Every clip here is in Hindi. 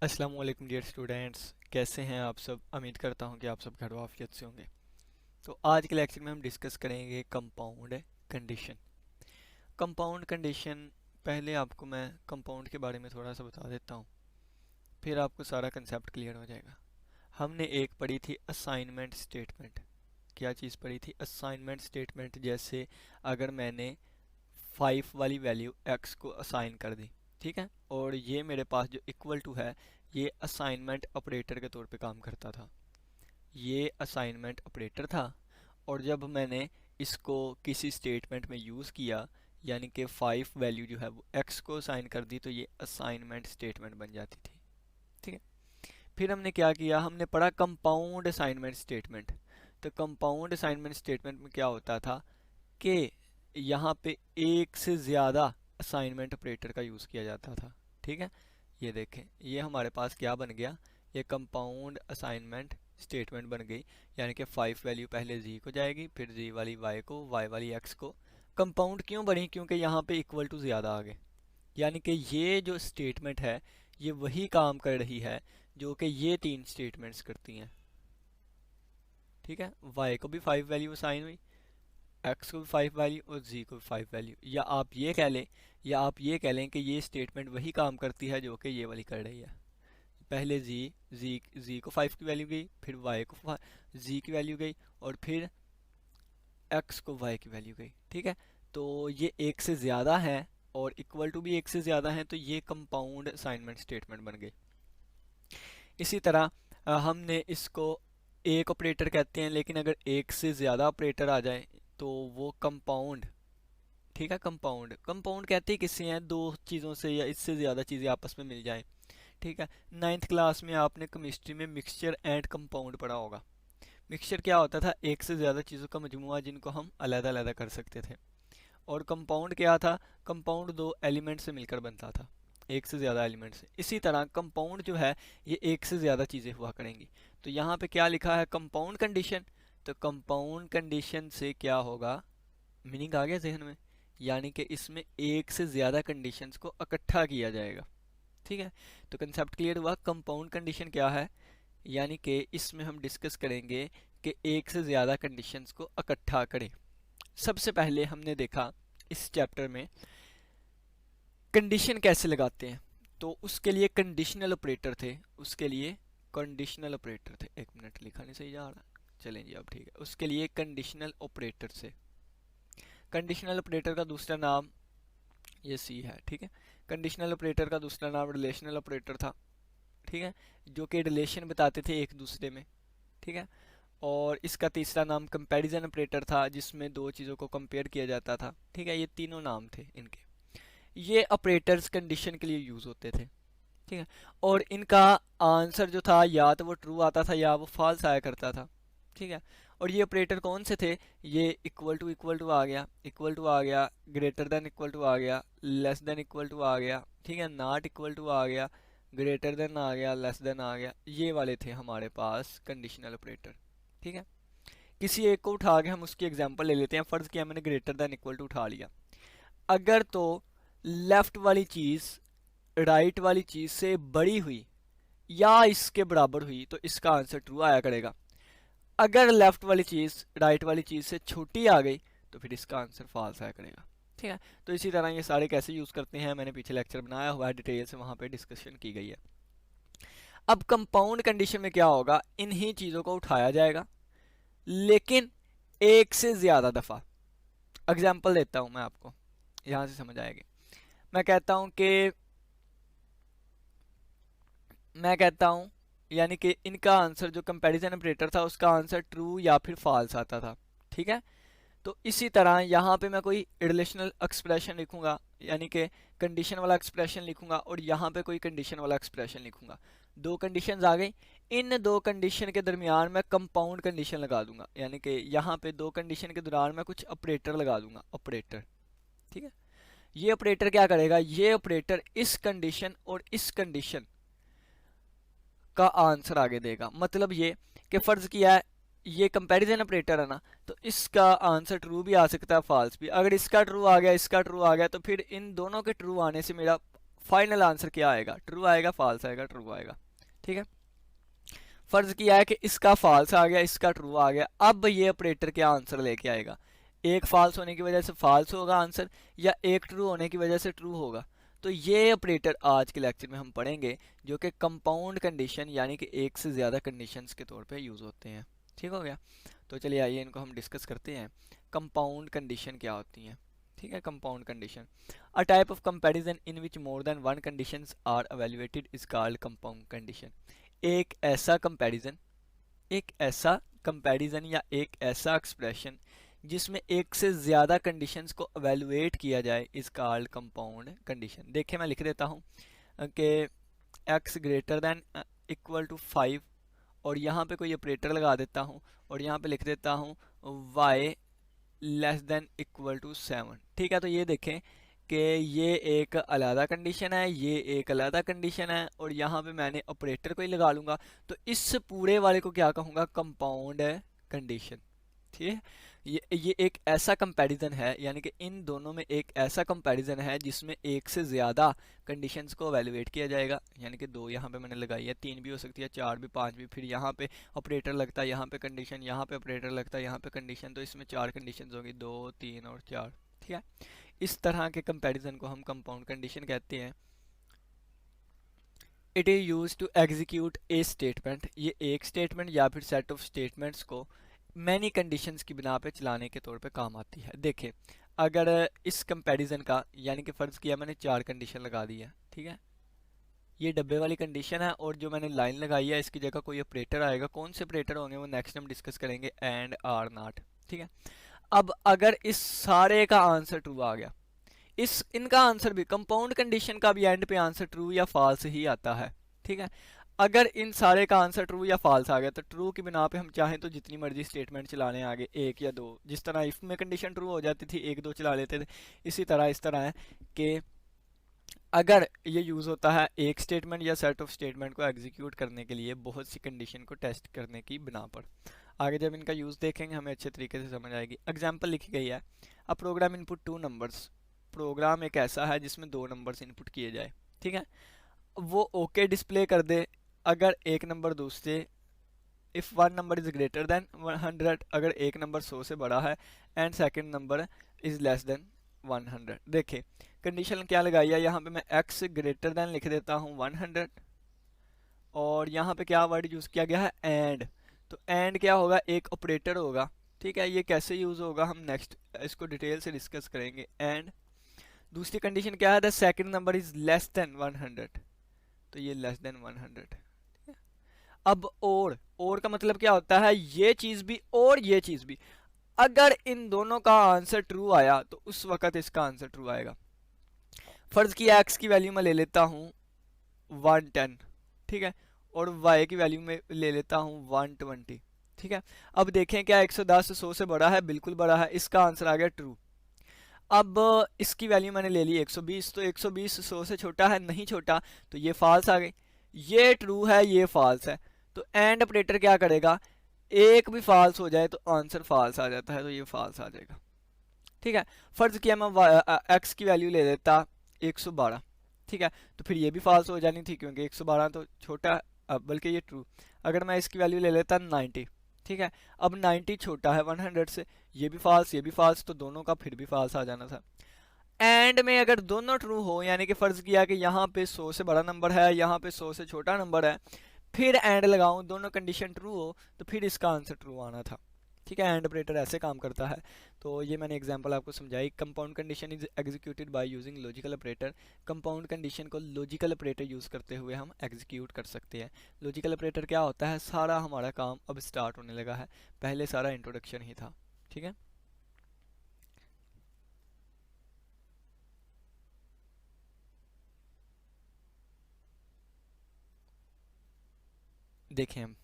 अस्सलाम वालेकुम डियर स्टूडेंट्स, कैसे हैं आप सब। उम्मीद करता हूं कि आप सब घर वाफियत से होंगे। तो आज के लेक्चर में हम डिस्कस करेंगे कंपाउंड कंडीशन। कंपाउंड कंडीशन, पहले आपको मैं कंपाउंड के बारे में थोड़ा सा बता देता हूं, फिर आपको सारा कंसेप्ट क्लियर हो जाएगा। हमने एक पढ़ी थी असाइनमेंट स्टेटमेंट। क्या चीज़ पढ़ी थी? Assignment statement. जैसे अगर मैंने 5 वाली वैल्यू x को असाइन कर दी, ठीक है, और ये मेरे पास जो इक्वल टू है, ये असाइनमेंट ऑपरेटर के तौर पे काम करता था। ये असाइनमेंट ऑपरेटर था, और जब मैंने इसको किसी स्टेटमेंट में यूज़ किया, यानी कि 5 वैल्यू जो है वो x को असाइन कर दी, तो ये असाइनमेंट स्टेटमेंट बन जाती थी। ठीक है। फिर हमने क्या किया, हमने पढ़ा कंपाउंड असाइनमेंट स्टेटमेंट। तो कंपाउंड असाइनमेंट स्टेटमेंट में क्या होता था कि यहाँ पे एक से ज़्यादा असाइनमेंट ऑपरेटर का यूज़ किया जाता था। ठीक है, ये देखें, ये हमारे पास क्या बन गया, ये कंपाउंड असाइनमेंट स्टेटमेंट बन गई। यानी कि 5 वैल्यू पहले जी को जाएगी, फिर जी वाली वाई को, वाई वाली एक्स को। कंपाउंड क्यों बनी? क्योंकि यहाँ पे इक्वल टू ज़्यादा आ गए। यानी कि ये जो स्टेटमेंट है, ये वही काम कर रही है जो कि ये तीन स्टेटमेंट्स करती हैं। ठीक है, वाई को भी 5 वैल्यू असाइन हुई, एक्स को भी 5 वैल्यू और जी को भी 5 वैल्यू। या आप ये कह लें कि ये स्टेटमेंट वही काम करती है जो कि ये वाली कर रही है। पहले जी को 5 की वैल्यू गई, फिर वाई को जी की वैल्यू गई, और फिर एक्स को वाई की वैल्यू गई। ठीक है, तो ये एक से ज़्यादा है और इक्वल टू भी एक से ज़्यादा है, तो ये कंपाउंड असाइनमेंट स्टेटमेंट बन गई। इसी तरह हमने इसको एक ऑपरेटर कहते हैं, लेकिन अगर एक से ज़्यादा ऑपरेटर आ जाए तो वो कंपाउंड। ठीक है, कंपाउंड कंपाउंड कहते हैं किससे हैं? दो चीज़ों से या इससे ज़्यादा चीज़ें आपस में मिल जाएं। ठीक है, 9th क्लास में आपने केमिस्ट्री में मिक्सचर एंड कंपाउंड पढ़ा होगा। मिक्सचर क्या होता था? एक से ज़्यादा चीज़ों का मजमुआ जिनको हम अलग अलग कर सकते थे। और कंपाउंड क्या था? कंपाउंड दो एलिमेंट से मिलकर बनता था, एक से ज़्यादा एलिमेंट से। इसी तरह कंपाउंड जो है, ये एक से ज़्यादा चीज़ें हुआ करेंगी। तो यहाँ पे क्या लिखा है? Compound condition. तो कंपाउंड कंडीशन से क्या होगा? मीनिंग आ गया जहन में? यानी कि इसमें एक से ज़्यादा कंडीशंस को इकट्ठा किया जाएगा। ठीक है, तो कंसेप्ट क्लियर हुआ। कंपाउंड कंडीशन क्या है? यानी कि इसमें हम डिस्कस करेंगे कि एक से ज़्यादा कंडीशंस को इकट्ठा करें। सबसे पहले हमने देखा इस चैप्टर में कंडीशन कैसे लगाते हैं। तो उसके लिए कंडीशनल ऑपरेटर थे, उसके लिए कंडीशनल ऑपरेटर थे। एक मिनट, लिखा नहीं सही जा रहा। चलें जी, अब ठीक है। उसके लिए कंडीशनल ऑपरेटर से, कंडीशनल ऑपरेटर का दूसरा नाम ये सी है। ठीक है, कंडीशनल ऑपरेटर का दूसरा नाम रिलेशनल ऑपरेटर था। ठीक है, जो कि रिलेशन बताते थे एक दूसरे में। ठीक है, और इसका तीसरा नाम कंपैरिजन ऑपरेटर था, जिसमें दो चीज़ों को कंपेयर किया जाता था। ठीक है, ये तीनों नाम थे इनके। ये ऑपरेटर्स कंडीशन के लिए यूज़ होते थे। ठीक है, और इनका आंसर जो था, या तो वो ट्रू आता था या वो फॉल्स आया करता था। ठीक है, और ये ऑपरेटर कौन से थे? ये इक्वल टू आ गया, इक्वल टू आ गया, ग्रेटर देन इक्वल टू आ गया, लेस देन इक्वल टू आ गया। ठीक है, नॉट इक्वल टू आ गया, ग्रेटर देन आ गया, लेस देन आ गया। ये वाले थे हमारे पास कंडीशनल ऑपरेटर। ठीक है, किसी एक को उठा के हम उसकी एग्जांपल ले लेते हैं। फर्ज किया मैंने ग्रेटर देन इक्वल टू उठा लिया। अगर तो लेफ्ट वाली चीज़ राइट वाली चीज़ से बड़ी हुई या इसके बराबर हुई, तो इसका आंसर ट्रू आया करेगा। अगर लेफ्ट वाली चीज़ राइट वाली चीज़ से छोटी आ गई, तो फिर इसका आंसर फॉल्स आया करेगा। ठीक है, तो इसी तरह ये सारे कैसे यूज़ करते हैं, मैंने पीछे लेक्चर बनाया हुआ है, डिटेल से वहाँ पे डिस्कशन की गई है। अब कंपाउंड कंडीशन में क्या होगा? इन्हीं चीज़ों को उठाया जाएगा, लेकिन एक से ज़्यादा दफ़ा। एग्जाम्पल देता हूँ मैं आपको, यहाँ से समझ आएगी। मैं कहता हूँ कि मैं कहता हूँ यानी कि इनका आंसर, जो कंपैरिजन ऑपरेटर था, उसका आंसर ट्रू या फिर फॉल्स आता था। ठीक है, तो इसी तरह यहाँ पे मैं कोई रिलेशनल एक्सप्रेशन लिखूंगा, यानी कि कंडीशन वाला एक्सप्रेशन लिखूंगा, और यहाँ पे कोई कंडीशन वाला एक्सप्रेशन लिखूंगा। दो कंडीशंस आ गई, इन दो कंडीशन के दरमियान मैं कंपाउंड कंडीशन लगा दूंगा, यानी कि यहाँ पे दो कंडीशन के दौरान मैं कुछ ऑपरेटर लगा दूंगा, ऑपरेटर। ठीक है, ये ऑपरेटर क्या करेगा? ये ऑपरेटर इस कंडीशन और इस कंडीशन का आंसर आगे देगा। मतलब ये कि फर्ज किया है ये कंपैरिजन ऑपरेटर है ना, तो इसका आंसर ट्रू भी आ सकता है, फॉल्स भी। अगर इसका ट्रू आ गया, इसका ट्रू आ गया, तो फिर इन दोनों के ट्रू आने से मेरा फाइनल आंसर क्या आएगा, ट्रू आएगा, फॉल्स आएगा, ट्रू आएगा। ठीक है, फर्ज किया है कि इसका फॉल्स आ गया, इसका ट्रू आ गया। अब ये ऑपरेटर क्या आंसर लेके आएगा, एक फॉल्स होने की वजह से फॉल्स होगा आंसर, या एक ट्रू होने की वजह से ट्रू होगा। तो ये ऑपरेटर आज के लेक्चर में हम पढ़ेंगे, जो कि कंपाउंड कंडीशन यानी कि एक से ज़्यादा कंडीशंस के तौर पे यूज़ होते हैं। ठीक हो गया, तो चलिए आइए इनको हम डिस्कस करते हैं। कंपाउंड कंडीशन क्या होती हैं। ठीक है, compound condition, a type of comparison in which more than one conditions are evaluated is called compound condition. एक ऐसा कंपैरिजन या एक ऐसा एक्सप्रेशन जिसमें एक से ज़्यादा कंडीशंस को एवेलुएट किया जाए इस कॉल्ड कंपाउंड कंडीशन। देखिए मैं लिख देता हूँ कि x greater than equal to 5, और यहाँ पे कोई ऑपरेटर लगा देता हूँ, और यहाँ पे लिख देता हूँ y less than equal to 7। ठीक है, तो ये देखें कि ये एक अलग कंडीशन है, ये एक अलग कंडीशन है, और यहाँ पे मैंने ऑपरेटर को ही लगा लूँगा, तो इस पूरे वाले को क्या कहूँगा, कंपाउंड कंडीशन। ठीक है, ये एक ऐसा कंपैरिजन है, यानी कि इन दोनों में एक ऐसा कंपैरिजन है जिसमें एक से ज़्यादा कंडीशंस को एवेलुएट किया जाएगा। यानी कि 2 यहाँ पे मैंने लगाई है, 3 भी हो सकती है, 4 भी, 5 भी, फिर यहाँ पे ऑपरेटर लगता है, यहाँ पे कंडीशन, यहाँ पे ऑपरेटर लगता है, यहाँ पे कंडीशन, तो इसमें 4 कंडीशन होंगी, 2, 3 और 4। ठीक है, इस तरह के कंपैरिजन को हम कंपाउंड कंडीशन कहते हैं। It is use to execute a statement, ये एक स्टेटमेंट या फिर सेट ऑफ स्टेटमेंट्स को मैनी कंडीशंस की बिना पे चलाने के तौर पे काम आती है। देखें, अगर इस कंपैरिजन का, यानी कि फ़र्ज़ किया मैंने 4 कंडीशन लगा दी है। ठीक है, ये डब्बे वाली कंडीशन है, और जो मैंने लाइन लगाई है इसकी जगह कोई ऑपरेटर आएगा। कौन से ऑपरेटर होंगे वो नेक्स्ट हम डिस्कस करेंगे, एंड, आर, नॉट। ठीक है, अब अगर इस सारे का आंसर ट्रू आ गया, इनका आंसर भी, कंपाउंड कंडीशन का भी एंड पे आंसर ट्रू या फॉल्स ही आता है। ठीक है, अगर इन सारे का आंसर ट्रू या फॉल्स आ गया, तो ट्रू की बिना पे हम चाहें तो जितनी मर्जी स्टेटमेंट चलाने आगे, 1 या 2, जिस तरह इफ में कंडीशन ट्रू हो जाती थी 1, 2 चला लेते थे, इसी तरह इस तरह है कि अगर ये यूज़ होता है एक स्टेटमेंट या सेट ऑफ स्टेटमेंट को एग्जीक्यूट करने के लिए बहुत सी कंडीशन को टेस्ट करने की बिना पर। आगे जब इनका यूज़ देखेंगे हमें अच्छे तरीके से समझ आएगी। एग्जाम्पल लिखी गई है, अ प्रोग्राम इनपुट 2 नंबर्स, प्रोग्राम एक ऐसा है जिसमें 2 नंबर्स इनपुट किए जाए। ठीक है, वो ओके डिस्प्ले कर दे अगर एक नंबर दूसरे, if one number is greater than 100, अगर एक नंबर 100 से बड़ा है, and second number is less than 100। देखें कंडीशन क्या लगाई है, यहाँ पे मैं x ग्रेटर देन लिख देता हूँ 100, और यहाँ पे क्या वर्ड यूज़ किया गया है, एंड। तो एंड क्या होगा, एक ऑपरेटर होगा। ठीक है, ये कैसे यूज़ होगा हम नेक्स्ट इसको डिटेल से डिस्कस करेंगे। एंड दूसरी कंडीशन क्या है, the second number is less than 100, तो ये लेस देन 100। अब और का मतलब क्या होता है, ये चीज़ भी और ये चीज़ भी, अगर इन दोनों का आंसर ट्रू आया तो उस वक्त इसका आंसर ट्रू आएगा। फर्ज किया x की वैल्यू मैं ले लेता हूँ 110, ठीक है, और y की वैल्यू में ले लेता हूँ 120। ठीक है, अब देखें क्या 110 100 से बड़ा है, बिल्कुल बड़ा है, इसका आंसर आ गया ट्रू। अब इसकी वैल्यू मैंने ले ली 120, तो 120 100 से छोटा है, नहीं छोटा, तो ये फॉल्स आ गई। ये ट्रू है, ये फॉल्स है, तो एंड ऑपरेटर क्या करेगा, एक भी फॉल्स हो जाए तो आंसर फॉल्स आ जाता है, तो ये फॉल्स आ जाएगा। ठीक है, फर्ज किया मैं x की वैल्यू ले लेता 112, ठीक है, तो फिर ये भी फॉल्स हो जानी थी क्योंकि 112 तो छोटा, बल्कि ये ट्रू। अगर मैं इसकी वैल्यू ले लेता 90, ठीक है, अब 90 छोटा है 100 से, ये भी फॉल्स, ये भी फॉल्स, तो दोनों का फिर भी फॉल्स आ जाना था। एंड में अगर दोनों ट्रू हो, यानी कि फर्ज किया कि यहाँ पे 100 से बड़ा नंबर है, यहाँ पे 100 से छोटा नंबर है, फिर एंड लगाऊं, दोनों कंडीशन ट्रू हो, तो फिर इसका आंसर ट्रू आना था। ठीक है, एंड ऑपरेटर ऐसे काम करता है। तो ये मैंने एग्जांपल आपको समझाई। Compound condition is executed by using logical operator. Compound condition को लॉजिकल ऑपरेटर यूज़ करते हुए हम एग्जीक्यूट कर सकते हैं। लॉजिकल ऑपरेटर क्या होता है, सारा हमारा काम अब स्टार्ट होने लगा है, पहले सारा इंट्रोडक्शन ही था। ठीक है, देखें हम,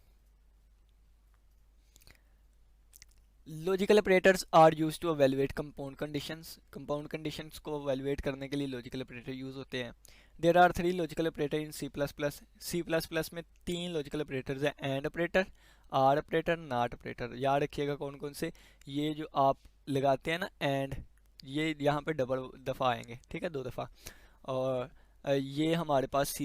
logical operators are use to evaluate compound conditions. Compound conditions को एवेलुएट करने के लिए लॉजिकल ऑपरेटर यूज होते हैं। There are 3 logical operator in C plus plus. C plus plus में 3 लॉजिकल ऑपरेटर्स हैं, and operator, or operator, not operator. याद रखिएगा कौन कौन से, ये जो आप लगाते हैं ना एंड, ये यहाँ पे डबल दफ़ा आएंगे, ठीक है, 2 दफ़ा। और ये हमारे पास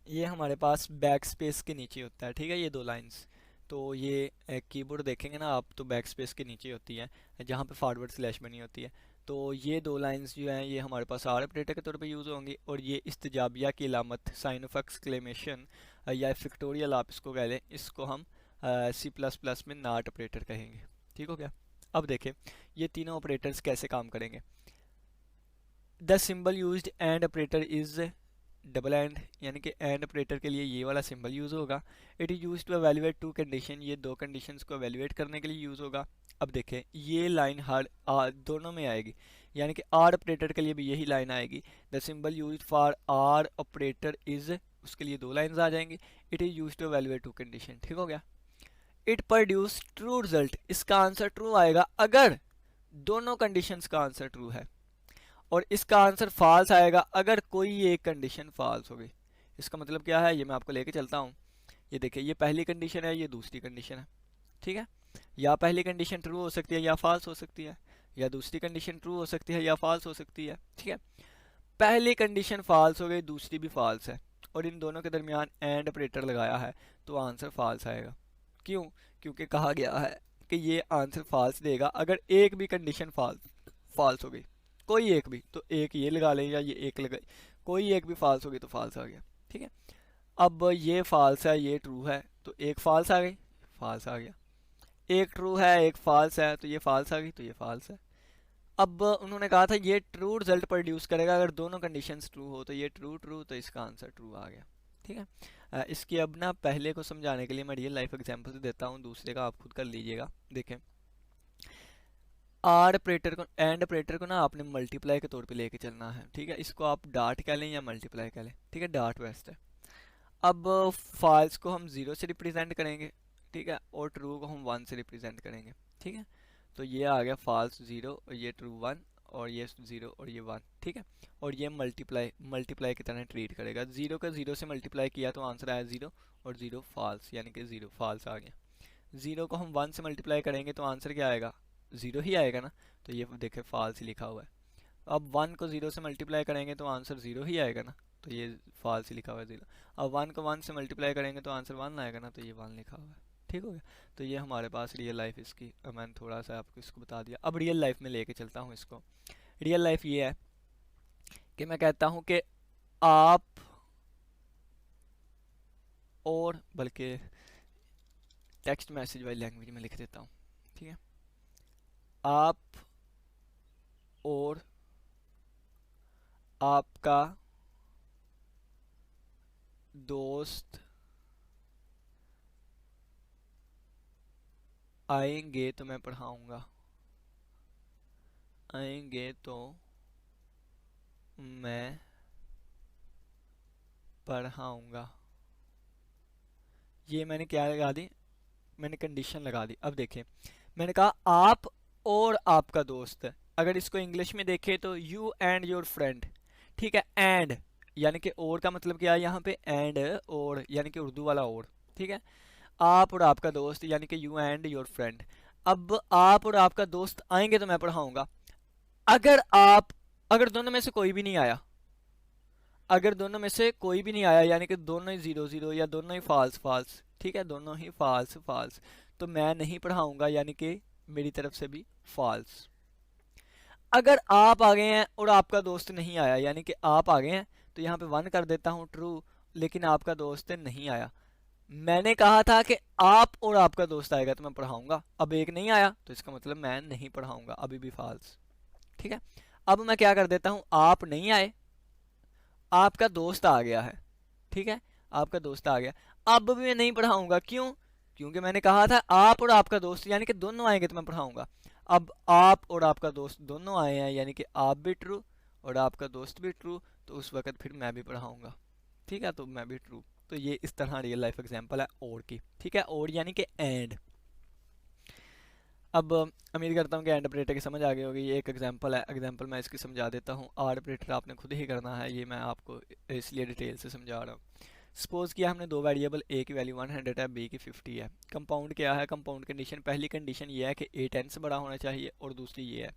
ये हमारे पास बैक स्पेस के नीचे होता है, ठीक है, ये दो लाइंस। तो ये कीबोर्ड देखेंगे ना आप तो बैक स्पेस के नीचे होती है, जहाँ पे फॉरवर्ड स्लैश बनी होती है। तो ये दो लाइंस जो हैं ये हमारे पास आर ऑपरेटर के तौर पे यूज़ होंगी, और ये इस्तिजाबिया की अलामत साइन ऑफ एक्सक्लेमेशन या फिक्टोरियल आप इसको कह लें, इसको हम सी प्लस प्लस में नाट ऑपरेटर कहेंगे। ठीक हो गया। अब देखें ये तीनों ऑपरेटर्स कैसे काम करेंगे। The symbol used and operator is double and, यानी कि एंड ऑपरेटर के लिए ये वाला सिंबल यूज़ होगा। It is use to evaluate two condition, ये दो कंडीशंस को एवेल्युएट करने के लिए यूज़ होगा। अब देखें ये लाइन हर दोनों में आएगी, यानी कि आर ऑपरेटर के लिए भी यही लाइन आएगी। The symbol use for or operator is, उसके लिए दो लाइन्स आ जाएंगी। It is use to evaluate two condition. ठीक हो गया। इट प्रोड्यूस ट्रू रिजल्ट, इसका आंसर ट्रू आएगा अगर दोनों कंडीशंस का आंसर ट्रू है, और इसका आंसर फॉल्स आएगा अगर कोई एक कंडीशन फॉल्स हो गई। इसका मतलब क्या है, ये मैं आपको लेके चलता हूँ। ये देखिए ये पहली कंडीशन है, ये दूसरी कंडीशन है। ठीक है, या पहली कंडीशन ट्रू हो सकती है या फॉल्स हो सकती है, या दूसरी कंडीशन ट्रू हो सकती है या फॉल्स हो सकती है। ठीक है, पहली कंडीशन फॉल्स हो गई, दूसरी भी फॉल्स है, और इन दोनों के दरमियान एंड ऑपरेटर लगाया है, तो आंसर फॉल्स आएगा। क्यों? क्योंकि कहा गया है कि ये आंसर फॉल्स देगा अगर एक भी कंडीशन फॉल्स हो गई, कोई एक भी, तो एक ये लगा लें या ये एक लगा, कोई एक भी फॉल्स हो गई तो फॉल्स आ गया। ठीक है, अब ये फॉल्स है ये ट्रू है, तो एक फॉल्स आ गई, फॉल्स आ गया। एक ट्रू है एक फॉल्स है, तो ये फॉल्स आ गई, तो ये फॉल्स है। अब उन्होंने कहा था ये ट्रू रिजल्ट प्रोड्यूस करेगा अगर दोनों कंडीशंस ट्रू हो, तो ये ट्रू ट्रू, तो इसका आंसर ट्रू आ गया। ठीक है, इसकी अब ना पहले को समझाने के लिए मैं रियल लाइफ एग्जांपल देता हूँ, दूसरे का आप खुद कर लीजिएगा। देखें आर ऑपरेटर को एंड ऑपरेटर को ना आपने मल्टीप्लाई के तौर पे लेके चलना है। ठीक है, इसको आप डाट कह लें या मल्टीप्लाई कह लें। ठीक है, डाट बेस्ट है। अब फॉल्स को हम ज़ीरो से रिप्रेजेंट करेंगे, ठीक है, और ट्रू को हम वन से रिप्रेजेंट करेंगे। ठीक है, तो ये आ गया फॉल्स ज़ीरो और ये ट्रू वन, और ये ज़ीरो और ये वन। ठीक है, और ये मल्टीप्लाई की तरह ट्रीट करेगा। ज़ीरो का ज़ीरो से मल्टीप्लाई किया तो आंसर आया ज़ीरो, और ज़ीरो फॉल्स, यानी कि ज़ीरो फॉल्स आ गया। ज़ीरो को हम वन से मल्टीप्लाई करेंगे तो आंसर क्या आएगा, ज़ीरो ही आएगा ना, तो ये देखें फॉल्स ही लिखा हुआ है। अब वन को ज़ीरो से मल्टीप्लाई करेंगे तो आंसर ज़ीरो ही आएगा ना, तो ये फॉल्स ही लिखा हुआ है ज़ीरो। अब वन को वन से मल्टीप्लाई करेंगे तो आंसर वन आएगा ना, तो ये वन लिखा हुआ है। ठीक हो गया। तो ये हमारे पास रियल लाइफ इसकी, मैंने थोड़ा सा आपको इसको बता दिया। अब रियल लाइफ में लेके चलता हूँ इसको। रियल लाइफ ये है कि मैं कहता हूँ कि आप, और बल्कि टेक्स्ट मैसेज वाली लैंग्वेज में लिख देता हूँ। ठीक है, आप और आपका दोस्त आएंगे तो मैं पढ़ाऊंगा, आएंगे तो मैं पढ़ाऊंगा। ये मैंने क्या लगा दी, मैंने कंडीशन लगा दी। अब देखें मैंने कहा आप और आपका दोस्त, अगर इसको इंग्लिश में देखें तो यू एंड योर फ्रेंड। ठीक है, एंड यानी कि और का मतलब क्या है यहाँ पे, एंड और यानी कि उर्दू वाला और। ठीक है, आप और आपका दोस्त यानी कि यू एंड योर फ्रेंड। अब आप और आपका दोस्त आएंगे तो मैं पढ़ाऊंगा। अगर दोनों में से कोई भी नहीं आया, अगर दोनों में से कोई भी नहीं आया यानी कि दोनों ही ज़ीरो ज़ीरो या दोनों ही फॉल्स फॉल्स, ठीक है, दोनों ही फॉल्स फॉल्स, तो मैं नहीं पढ़ाऊंगा, यानी कि मेरी तरफ से भी फॉल्स। अगर आप आ गए हैं और आपका दोस्त नहीं आया, यानी कि आप आ गए हैं, तो यहाँ पे वन कर देता हूँ ट्रू, लेकिन आपका दोस्त नहीं आया। मैंने कहा था कि आप और आपका दोस्त आएगा तो मैं पढ़ाऊंगा, अब एक नहीं आया तो इसका मतलब मैं नहीं पढ़ाऊंगा, अभी भी फॉल्स। ठीक है, अब मैं क्या कर देता हूँ, आप नहीं आए, आपका दोस्त आ गया है। ठीक है, आपका दोस्त आ गया, अब भी मैं नहीं पढ़ाऊंगा। क्यों? क्योंकि मैंने कहा था आप और आपका दोस्त, यानी कि दोनों आएंगे तो मैं पढ़ाऊंगा। अब आप और आपका दोस्त दोनों आए हैं, यानी कि आप भी ट्रू और आपका दोस्त भी ट्रू, तो उस वक्त फिर मैं भी पढ़ाऊंगा। ठीक है, तो मैं भी ट्रू। तो ये इस तरह रियल लाइफ एग्जांपल है और की। ठीक है, और यानी कि एंड। अब उम्मीद करता हूँ कि एंड ऑपरेटर की समझ आ गई होगी। ये एक एग्जांपल है, एग्जांपल मैं इसकी समझा देता हूँ। आर ऑपरेटर आपने खुद ही करना है, ये मैं आपको इसलिए डिटेल से समझा रहा हूँ। सपोज किया हमने दो वेरिएबल, ए की वैल्यू 100 है, बी की 50 है। कंपाउंड क्या है? कंपाउंड कंडीशन, पहली कंडीशन ये है कि ए 10 से बड़ा होना चाहिए और दूसरी ये है,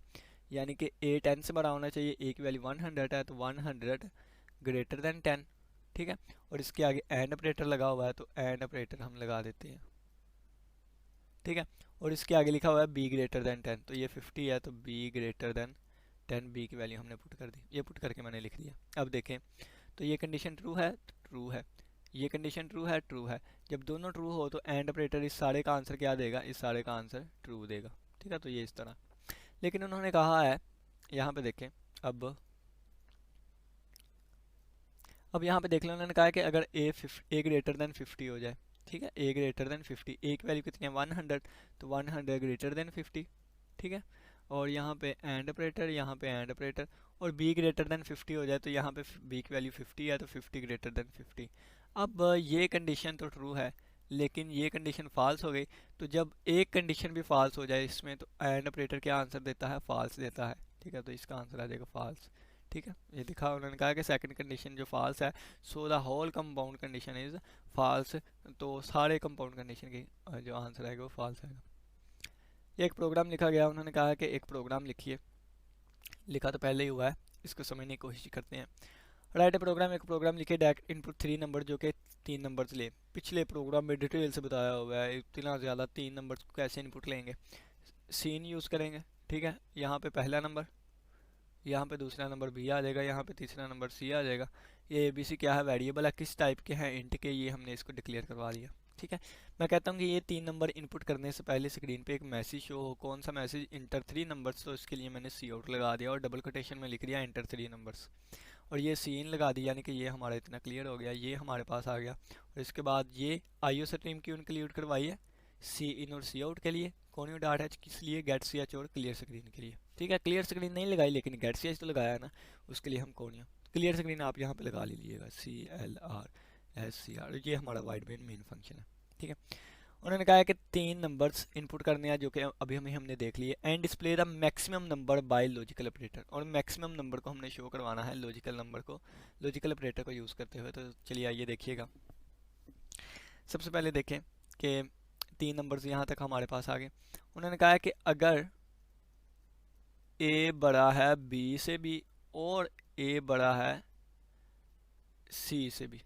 यानी कि ए 10 से बड़ा होना चाहिए, ए की वैल्यू 100 है तो 100 ग्रेटर देन 10, ठीक है। और इसके आगे एंड ऑपरेटर लगा हुआ है तो एंड ऑपरेटर हम लगा देते हैं, ठीक है। और इसके आगे लिखा हुआ है बी ग्रेटर देन 10, तो ये 50 है तो बी ग्रेटर देन 10, बी की वैल्यू हमने पुट कर दी, ये पुट करके मैंने लिख दिया। अब देखें तो ये कंडीशन ट्रू है तो ट्रू है, ये कंडीशन ट्रू है ट्रू है। जब दोनों ट्रू हो तो एंड ऑपरेटर इस सारे का आंसर क्या देगा? इस सारे का आंसर ट्रू देगा, ठीक है। तो ये इस तरह, लेकिन उन्होंने कहा है यहाँ पे देखें, अब यहाँ पे देख लो, उन्होंने कहा है कि अगर ए ग्रेटर देन 50 हो जाए, ठीक है, ए ग्रेटर देन 50, ए की वैल्यू कितनी है 100, तो 100 ग्रेटर देन 50, ठीक है। और यहाँ पे एंड ऑपरेटर, यहाँ पे एंड ऑपरेटर, और बी ग्रेटर देन 50 हो जाए तो यहाँ पे बी की वैल्यू 50 है तो 50 ग्रेटर देन 50। अब ये कंडीशन तो ट्रू है लेकिन ये कंडीशन फॉल्स हो गई, तो जब एक कंडीशन भी फॉल्स हो जाए इसमें तो एंड ऑपरेटर क्या आंसर देता है? फॉल्स देता है, ठीक है। तो इसका आंसर आ जाएगा फॉल्स, ठीक है। ये दिखा, उन्होंने कहा कि सेकंड कंडीशन जो फॉल्स है, so the whole compound condition is false, तो सारे कंपाउंड कंडीशन की जो आंसर आएगा वो फॉल्स आएगा। एक प्रोग्राम लिखा गया, उन्होंने कहा कि एक प्रोग्राम लिखिए, लिखा तो पहले ही हुआ है, इसको समझने की कोशिश करते हैं। राइट ए प्रोग्राम, एक प्रोग्राम लिखे, डायरेक्ट इनपुट 3 नंबर जो कि 3 नंबर्स ले। पिछले प्रोग्राम में डिटेल से बताया हुआ है इतना ज़्यादा 3 नंबर्स को कैसे इनपुट लेंगे। सीन यूज़ करेंगे, ठीक है। यहाँ पे पहला नंबर, यहाँ पे दूसरा नंबर बी आ जाएगा, यहाँ पे तीसरा नंबर सी आ जाएगा। ये ABC क्या है? वेरिएबल है, किस टाइप के हैं? इंट के, ये हमने इसको डिक्लेयर करवा दिया, ठीक है। मैं कहता हूँ कि ये 3 नंबर इनपुट करने से पहले स्क्रीन पे एक मैसेज शो हो, कौन सा मैसेज? इंटर 3 नंबर्स, तो इसके लिए मैंने सी आउट लगा दिया और डबल कोटेशन में लिख दिया इंटर 3 नंबर्स, और ये सी इन लगा दी, यानी कि ये हमारा इतना क्लियर हो गया, ये हमारे पास आ गया। और इसके बाद ये IO स्ट्रीम क्यों इंक्लूड करवाई है? सी इन और सी आउट के लिए, कौन डॉट एच किस लिए? गेट सी एच और क्लियर स्क्रीन के लिए, ठीक है। क्लियर स्क्रीन नहीं लगाई लेकिन गेट सी एच तो लगाया ना, उसके लिए हम कोनिया क्लियर स्क्रीन आप यहाँ पे लगा लीजिएगा, CLRSCR, ये हमारा वाइड मेन फंक्शन है, ठीक है। उन्होंने कहा है कि 3 नंबर्स इनपुट करने हैं जो कि अभी हमने देख लिए, and display the maximum number by logical operator, और मैक्सिमम नंबर को हमने शो करवाना है लॉजिकल नंबर को, लॉजिकल ऑपरेटर को यूज़ करते हुए। तो चलिए आइए देखिएगा। सबसे पहले देखें कि 3 नंबर्स यहाँ तक हमारे पास आ गए। उन्होंने कहा है कि अगर A बड़ा है B से भी और A बड़ा है C से भी,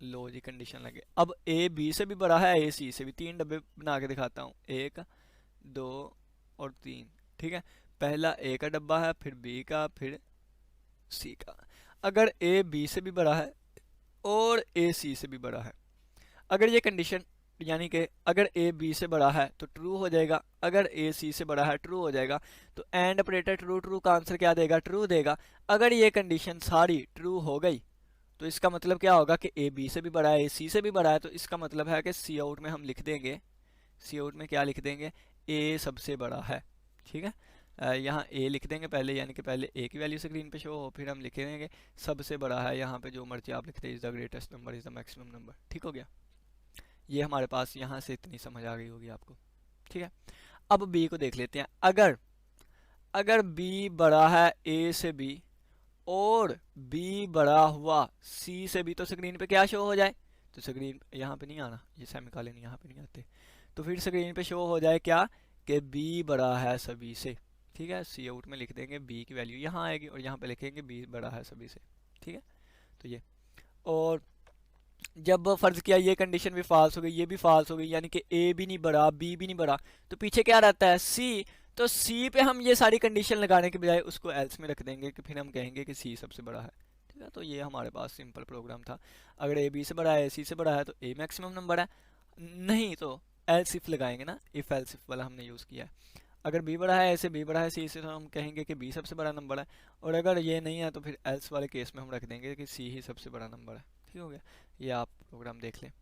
लो जी कंडीशन लगे। अब A B से भी बड़ा है, A C से भी, 3 डब्बे बना के दिखाता हूँ, 1 2 और 3, ठीक है। पहला A का डब्बा है, फिर B का, फिर C का। अगर A B से भी बड़ा है और A C से भी बड़ा है, अगर ये कंडीशन, यानी कि अगर A B से बड़ा है तो ट्रू हो जाएगा, अगर A C से बड़ा है ट्रू हो जाएगा, तो एंड ऑपरेटर ट्रू ट्रू का आंसर क्या देगा? ट्रू देगा। अगर ये कंडीशन सारी ट्रू हो गई तो इसका मतलब क्या होगा कि A B से भी बड़ा है, A C से भी बड़ा है, तो इसका मतलब है कि सी आउट में हम लिख देंगे, सी आउट में क्या लिख देंगे? A सबसे बड़ा है, ठीक है। यहाँ A लिख देंगे पहले, यानी कि पहले A की वैल्यू स्क्रीन पे शो हो, फिर हम लिख देंगे सबसे बड़ा है, यहाँ पे जो मर्जी आप लिखते हैं, is the greatest number, is the maximum number, ठीक हो गया। ये हमारे पास यहाँ से इतनी समझ आ गई होगी आपको, ठीक है। अब B को देख लेते हैं। अगर B बड़ा है A से B और B बड़ा हुआ C से B, तो स्क्रीन पे क्या शो हो जाए? तो स्क्रीन यहाँ पे नहीं आना, ये सेमीकोलन यहाँ पे नहीं आते, तो फिर स्क्रीन पे शो हो जाए क्या? कि B बड़ा है सभी से, ठीक है। सी आउट में लिख देंगे B की वैल्यू यहाँ आएगी और यहाँ पे लिखेंगे B बड़ा है सभी से, ठीक है। तो ये, और जब फर्ज किया ये कंडीशन भी फॉल्स हो गई, ये भी फॉल्स हो गई, यानी कि A भी नहीं बढ़ा, B भी नहीं बढ़ा, तो पीछे क्या रहता है? C। तो C पे हम ये सारी कंडीशन लगाने के बजाय उसको एल्स में रख देंगे कि फिर हम कहेंगे कि C सबसे बड़ा है, ठीक है। तो ये हमारे पास सिंपल प्रोग्राम था। अगर A B से बड़ा है, C से बड़ा है, तो A मैक्सिमम नंबर है, नहीं तो एल्स इफ लगाएंगे ना, इफ एल्स इफ वाला हमने यूज़ किया है। अगर B बड़ा है, A से, B बड़ा है C से, तो हम कहेंगे कि B सबसे बड़ा नंबर है, और अगर ये नहीं है तो फिर एल्स वाले केस में हम रख देंगे कि C ही सबसे बड़ा नंबर है, ठीक हो गया। ये आप प्रोग्राम देख लें।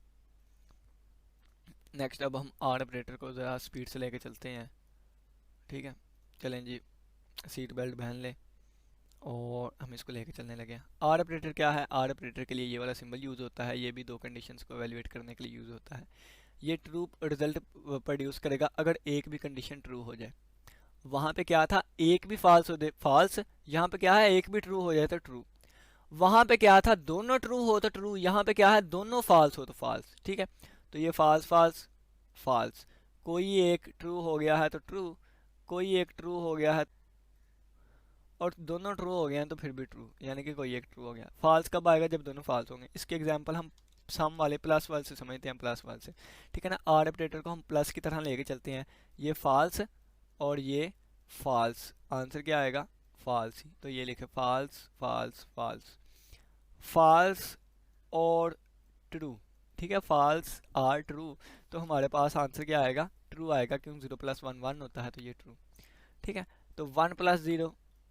नेक्स्ट अब हम आर ऑपरेटर को ज़रा स्पीड से लेके चलते हैं, ठीक है। चलें जी, सीट बेल्ट पहन लें और हम इसको लेके चलने लगे। आर ऑपरेटर क्या है? आर ऑपरेटर के लिए ये वाला सिंबल यूज़ होता है, ये भी दो कंडीशंस को एवेलुएट करने के लिए यूज़ होता है। ये ट्रू रिजल्ट प्रोड्यूस करेगा अगर एक भी कंडीशन ट्रू हो जाए। वहाँ पे क्या था? एक भी फॉल्स हो जाए फॉल्स, यहाँ पे क्या है? एक भी ट्रू हो जाए तो ट्रू। वहां पे क्या था, दोनों ट्रू हो तो ट्रू, यहाँ पे क्या है, दोनों फॉल्स हो तो फॉल्स। ठीक है, तो ये फॉल्स फॉल्स फॉल्स, कोई एक ट्रू हो गया है तो ट्रू, कोई एक ट्रू हो गया है और दोनों ट्रू हो गए हैं तो फिर भी ट्रू, यानी कि कोई एक ट्रू हो गया। फॉल्स कब आएगा, जब दोनों फॉल्स होंगे। इसके एग्जांपल हम सम वाले प्लस वाले से समझते हैं, प्लस वाले से। ठीक है ना, आर ऑपरेटर को हम प्लस की तरह लेके चलते हैं, ये फॉल्स और ये फॉल्स, आंसर क्या आएगा, फॉल्स ही। तो ये लिखे फॉल्स फॉल्स फॉल्स, फॉल्स और ट्रू। ठीक है, फॉल्स आर ट्रू, तो हमारे पास आंसर क्या आएगा, ट्रू आएगा, क्योंकि 0 + 1 1 होता है, तो ये ट्रू। ठीक है, तो 1 + 0,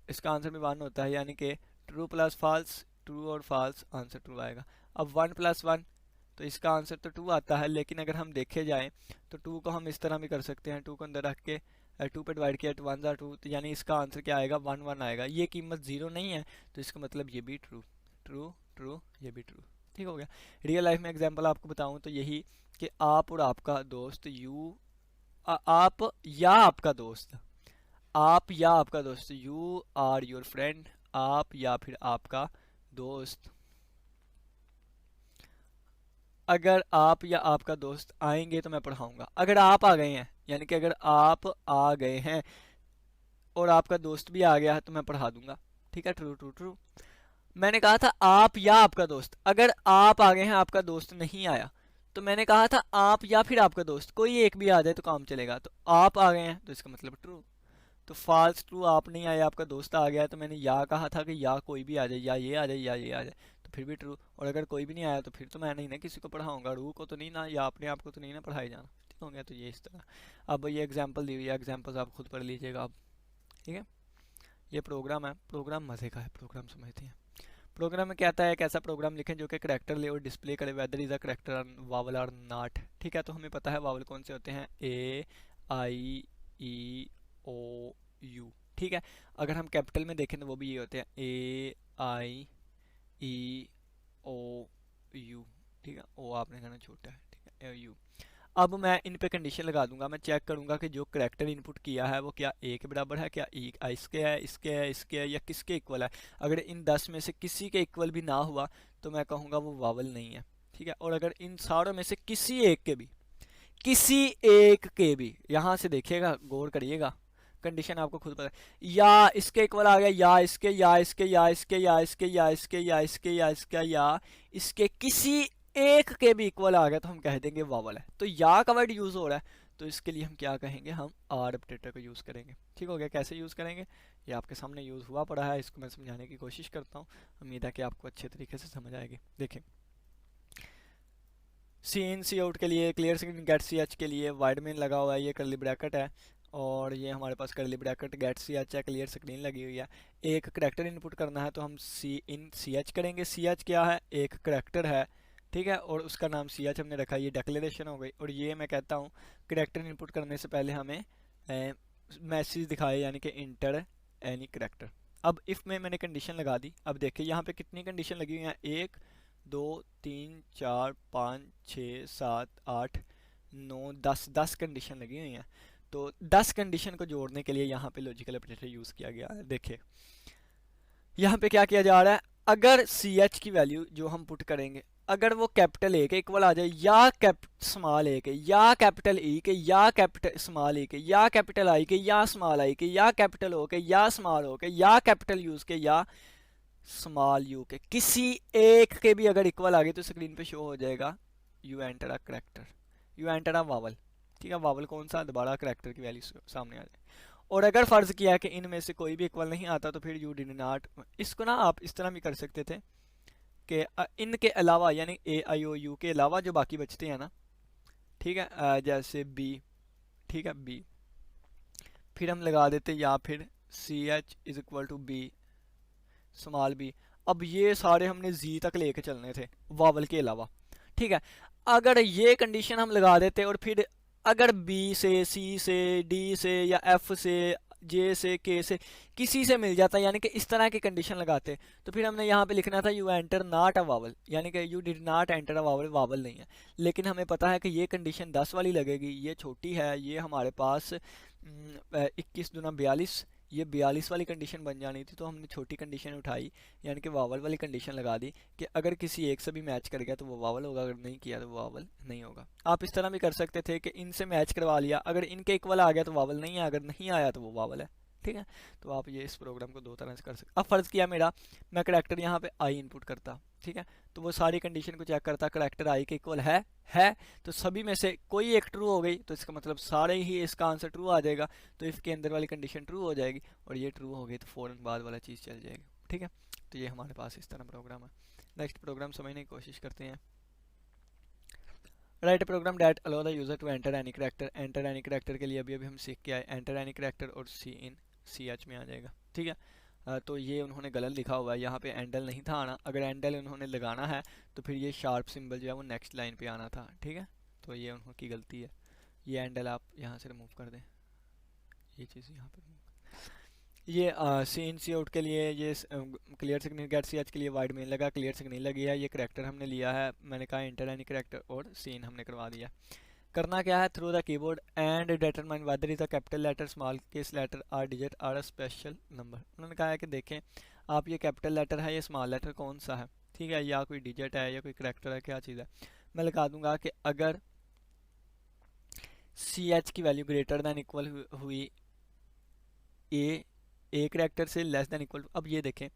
इसका आंसर भी 1 होता है, यानी कि ट्रू प्लस फॉल्स, ट्रू और फॉल्स, आंसर ट्रू आएगा। अब 1 + 1, तो इसका आंसर तो 2 आता है, लेकिन अगर हम देखे जाएं तो 2 को हम इस तरह भी कर सकते हैं, 2 को अंदर रख के 2 पे डिवाइड किया तो 1 ज़ा 2, तो यानी इसका आंसर क्या आएगा, 1 1 आएगा। ये कीमत 0 नहीं है, तो इसका मतलब ये भी ट्रू, ट्रू ट्रू, ये भी ट्रू। ठीक हो गया। रियल लाइफ में एग्जांपल आपको बताऊं तो यही कि आप और आपका दोस्त आप या आपका दोस्त, आप या आपका दोस्त, यू आर योर फ्रेंड, आप या फिर आपका दोस्त, अगर आप या आपका दोस्त आएंगे तो मैं पढ़ाऊंगा। अगर आप आ गए हैं, यानी कि अगर आप आ गए हैं और आपका दोस्त भी आ गया है तो मैं पढ़ा दूंगा। ठीक है, ट्रू ट्रू ट्रू। मैंने कहा था आप या आपका दोस्त, अगर आप आ गए हैं आपका दोस्त नहीं आया, तो मैंने कहा था आप या फिर आपका दोस्त, कोई एक भी आ जाए तो काम चलेगा। तो आप आ गए हैं तो इसका मतलब ट्रू, तो फॉल्स ट्रू, आप नहीं आए आपका दोस्त आ गया, तो मैंने या कहा था कि या कोई भी आ जाए, या ये आ जाए या ये आ जाए, तो फिर भी ट्रू। और अगर कोई भी नहीं आया तो फिर तो मैं नहीं ना किसी को पढ़ाऊंगा, रू को तो नहीं ना, या अपने आप को तो नहीं ना पढ़ाई जाना। ठीक हो गया, तो ये इस तरह। अब ये एग्जाम्पल दी हुई है, एग्जाम्पल्स आप खुद पढ़ लीजिएगा अब। ठीक है, ये प्रोग्राम है, प्रोग्राम मजे का है, प्रोग्राम समझते हैं। प्रोग्राम में क्या आता है, एक ऐसा प्रोग्राम लिखें जो कि करेक्टर ले और डिस्प्ले करे whether is a character vowel और नॉट। ठीक है, तो हमें पता है वावल कौन से होते हैं, ए आई ई ओ यू। ठीक है, अगर हम कैपिटल में देखें तो वो भी ये होते हैं, ए आई ई ओ यू। ठीक है, ओ आपने कहना छोटा है, ठीक है, ए यू। अब मैं इन पे कंडीशन लगा दूंगा, मैं चेक करूंगा कि जो करेक्टर इनपुट किया है वो क्या ए के बराबर है, क्या इसके है, इसके है, इसके है, या किसके इक्वल है। अगर इन 10 में से किसी के इक्वल भी ना हुआ तो मैं कहूँगा वो वावल नहीं है। ठीक है, और अगर इन सारों में से किसी एक के भी, किसी एक के भी, यहाँ से देखिएगा गौर करिएगा, कंडीशन आपको खुद पता है, या इसके इक्वल आ गया, या इसके, या इसके, या इसके, या इसके, या इसके, या इसके, या इसके, या इसके किसी एक के भी इक्वल आ गया, तो हम कह देंगे वावल है। तो या का वर्ड यूज हो रहा है, तो इसके लिए हम क्या कहेंगे, हम आर ऑपरेटर को यूज करेंगे। ठीक हो गया, कैसे यूज करेंगे ये आपके सामने यूज हुआ पड़ा है, इसको मैं समझाने की कोशिश करता हूँ, उम्मीद है कि आपको अच्छे तरीके से समझ आएगी। देखें, सी इन सी आउट के लिए, क्लियर स्क्रीन गेट सी एच के लिए वाइड मेन लगा हुआ है, ये करली ब्रैकेट है, और ये हमारे पास करली ब्रैकेट गेट सी एच है, क्लियर स्क्रीन लगी हुई है। एक करेक्टर इनपुट करना है तो हम सी इन सी एच करेंगे। सी एच क्या है, एक करेक्टर है। ठीक है, और उसका नाम सी एच हमने रखा, ये डिक्लेरेशन हो गई। और ये मैं कहता हूँ करेक्टर इनपुट करने से पहले हमें मैसेज दिखाए, यानी कि इंटर एनी करेक्टर। अब इफ़ में मैंने कंडीशन लगा दी। अब देखिए यहाँ पे कितनी कंडीशन लगी हुई है, 1 2 3 4 5 6 7 8 9 10, 10 कंडीशन लगी हुई हैं। तो 10 कंडीशन को जोड़ने के लिए यहाँ पे लॉजिकल ऑपरेटर यूज़ किया गया है। देखिए यहाँ पे क्या किया जा रहा है, अगर सी एच की वैल्यू जो हम पुट करेंगे, अगर वो कैपिटल ए के इक्वल आ जाए, या स्मॉल ए के, या कैपिटल ई के, या कैपिटल स्मॉल ई के, या कैपिटल आई के, या स्मॉल आई के, या कैपिटल ओ के, या स्मॉल ओ के, या कैपिटल यूज के, या स्मॉल यू के, किसी एक के भी अगर इक्वल आ गए तो स्क्रीन पे शो हो जाएगा you enter a character, you enter a vowel. ठीक है, वावल कौन सा, दोबारा करेक्टर की वैल्यू सामने आ जाए। और अगर फर्ज किया कि इनमें से कोई भी इक्वल नहीं आता तो फिर यू डिड नॉट। इसको ना आप इस तरह भी कर सकते थे कि इनके अलावा, यानी ए आई ओ यू के अलावा जो बाकी बचते हैं ना, ठीक है, जैसे बी, ठीक है बी, फिर हम लगा देते या फिर c h is equal to b small b. अब ये सारे हमने जी तक लेके चलने थे वावल के अलावा। ठीक है, अगर ये कंडीशन हम लगा देते और फिर अगर बी से, सी से, डी से, या एफ से, जे से, के से किसी से मिल जाता, यानी कि इस तरह की कंडीशन लगाते, तो फिर हमने यहाँ पे लिखना था you enter not a vowel, यानी कि you did not enter a vowel, vowel नहीं है। लेकिन हमें पता है कि ये कंडीशन 10 वाली लगेगी, ये छोटी है, ये हमारे पास 21 दूना 42, ये 42 वाली कंडीशन बन जानी थी, तो हमने छोटी कंडीशन उठाई, यानी कि वावल वाली कंडीशन लगा दी कि अगर किसी एक से भी मैच कर गया तो वो वावल होगा, अगर नहीं किया तो वो वावल नहीं होगा। आप इस तरह भी कर सकते थे कि इनसे मैच करवा लिया, अगर इनके इक्वल आ गया तो वावल नहीं है, अगर नहीं आया तो वो वावल है। ठीक है, तो आप ये इस प्रोग्राम को दो तरह से कर सकते। अब फ़र्ज़ किया मेरा मैं करैक्टर यहाँ पे आई इनपुट करता, ठीक है, तो वो सारी कंडीशन को चेक करता, करैक्टर आई के इक्वल है, तो सभी में से कोई एक ट्रू हो गई तो इसका मतलब सारे ही इसका आंसर ट्रू आ जाएगा, तो इफ़ के अंदर वाली कंडीशन ट्रू हो जाएगी, और ये ट्रू हो गई तो फ़ौरन बाद वाला चीज़ चल जाएगी। ठीक है, तो ये हमारे पास इस तरह प्रोग्राम है। नेक्स्ट प्रोग्राम समझने की कोशिश करते हैं। Write program that allow the user to enter any character. Enter any character के लिए अभी अभी हम सीख के आए, एंटर एनी करैक्टर और सी इन सी एच में आ जाएगा। ठीक है, तो ये उन्होंने गलत लिखा हुआ है, यहाँ पे एंडल नहीं था आना, अगर एंडल उन्होंने लगाना है तो फिर ये शार्प सिंबल जो है वो नेक्स्ट लाइन पे आना था। ठीक है, तो ये उनकी गलती है, ये एंडल आप यहाँ से रिमूव कर दें, ये चीज़ यहाँ पर ये सी इन सी आउट के लिए, ये क्लियर सिग्नल गेट सी एच के लिए वाइड मेन लगा, क्लियर सिग्नल लगी है, ये करैक्टर हमने लिया है, मैंने कहा एंटर एनी करैक्टर और सी इन हमने करवा दिया। करना क्या है, through the keyboard and determine whether is a capital letter small case letter or digit or a special number. उन्होंने कहा है कि देखें आप ये कैपिटल लेटर है, ये स्मॉल लेटर कौन सा है, ठीक है, या कोई डिजिट है या कोई करैक्टर है, क्या चीज़ है। मैं लगा दूंगा कि अगर सी एच की वैल्यू ग्रेटर दैन इक्वल हुई ए करैक्टर से लेस दैन इक्वल, अब ये देखें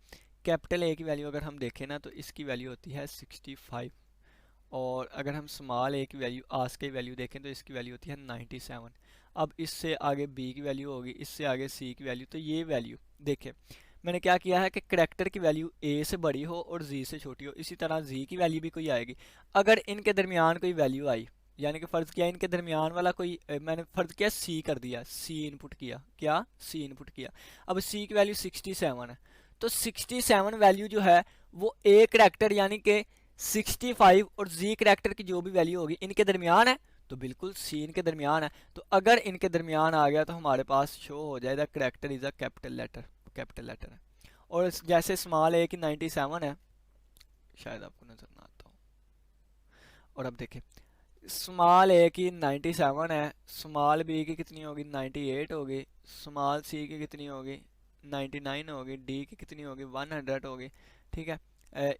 कैपिटल ए की वैल्यू अगर हम देखें ना तो इसकी वैल्यू होती है 65, और अगर हम स्मॉल ए की वैल्यू आस्क की वैल्यू देखें तो इसकी वैल्यू होती है 97। अब इससे आगे बी की वैल्यू होगी, इससे आगे सी की वैल्यू, तो ये वैल्यू देखें मैंने क्या किया है कि करैक्टर की वैल्यू ए से बड़ी हो और जी से छोटी हो, इसी तरह जी की वैल्यू भी कोई आएगी। अगर इनके दरमियान कोई वैल्यू आई, यानी कि फ़र्ज़ किया इनके दरमियान वाला कोई मैंने फ़र्ज़ किया सी कर दिया, सी इनपुट किया, क्या सी इनपुट किया, अब सी की वैल्यू 67 है, तो 67 वैल्यू जो है वो ए करैक्टर यानी कि 65 और जी करैक्टर की जो भी वैल्यू होगी इनके दरमियान है, तो बिल्कुल सी इनके दरमियान है, तो अगर इनके दरमियान आ गया तो हमारे पास शो हो जाएगा character is a capital letter, capital letter है। और जैसे स्मॉल ए की 97 है, शायद आपको नज़र ना आता हो, और अब देखें स्मॉल ए की 97 है, स्मॉल बी की कितनी होगी 98 होगी, स्मॉल सी की कितनी होगी 99 होगी, डी की कितनी होगी 100 होगी, ठीक है,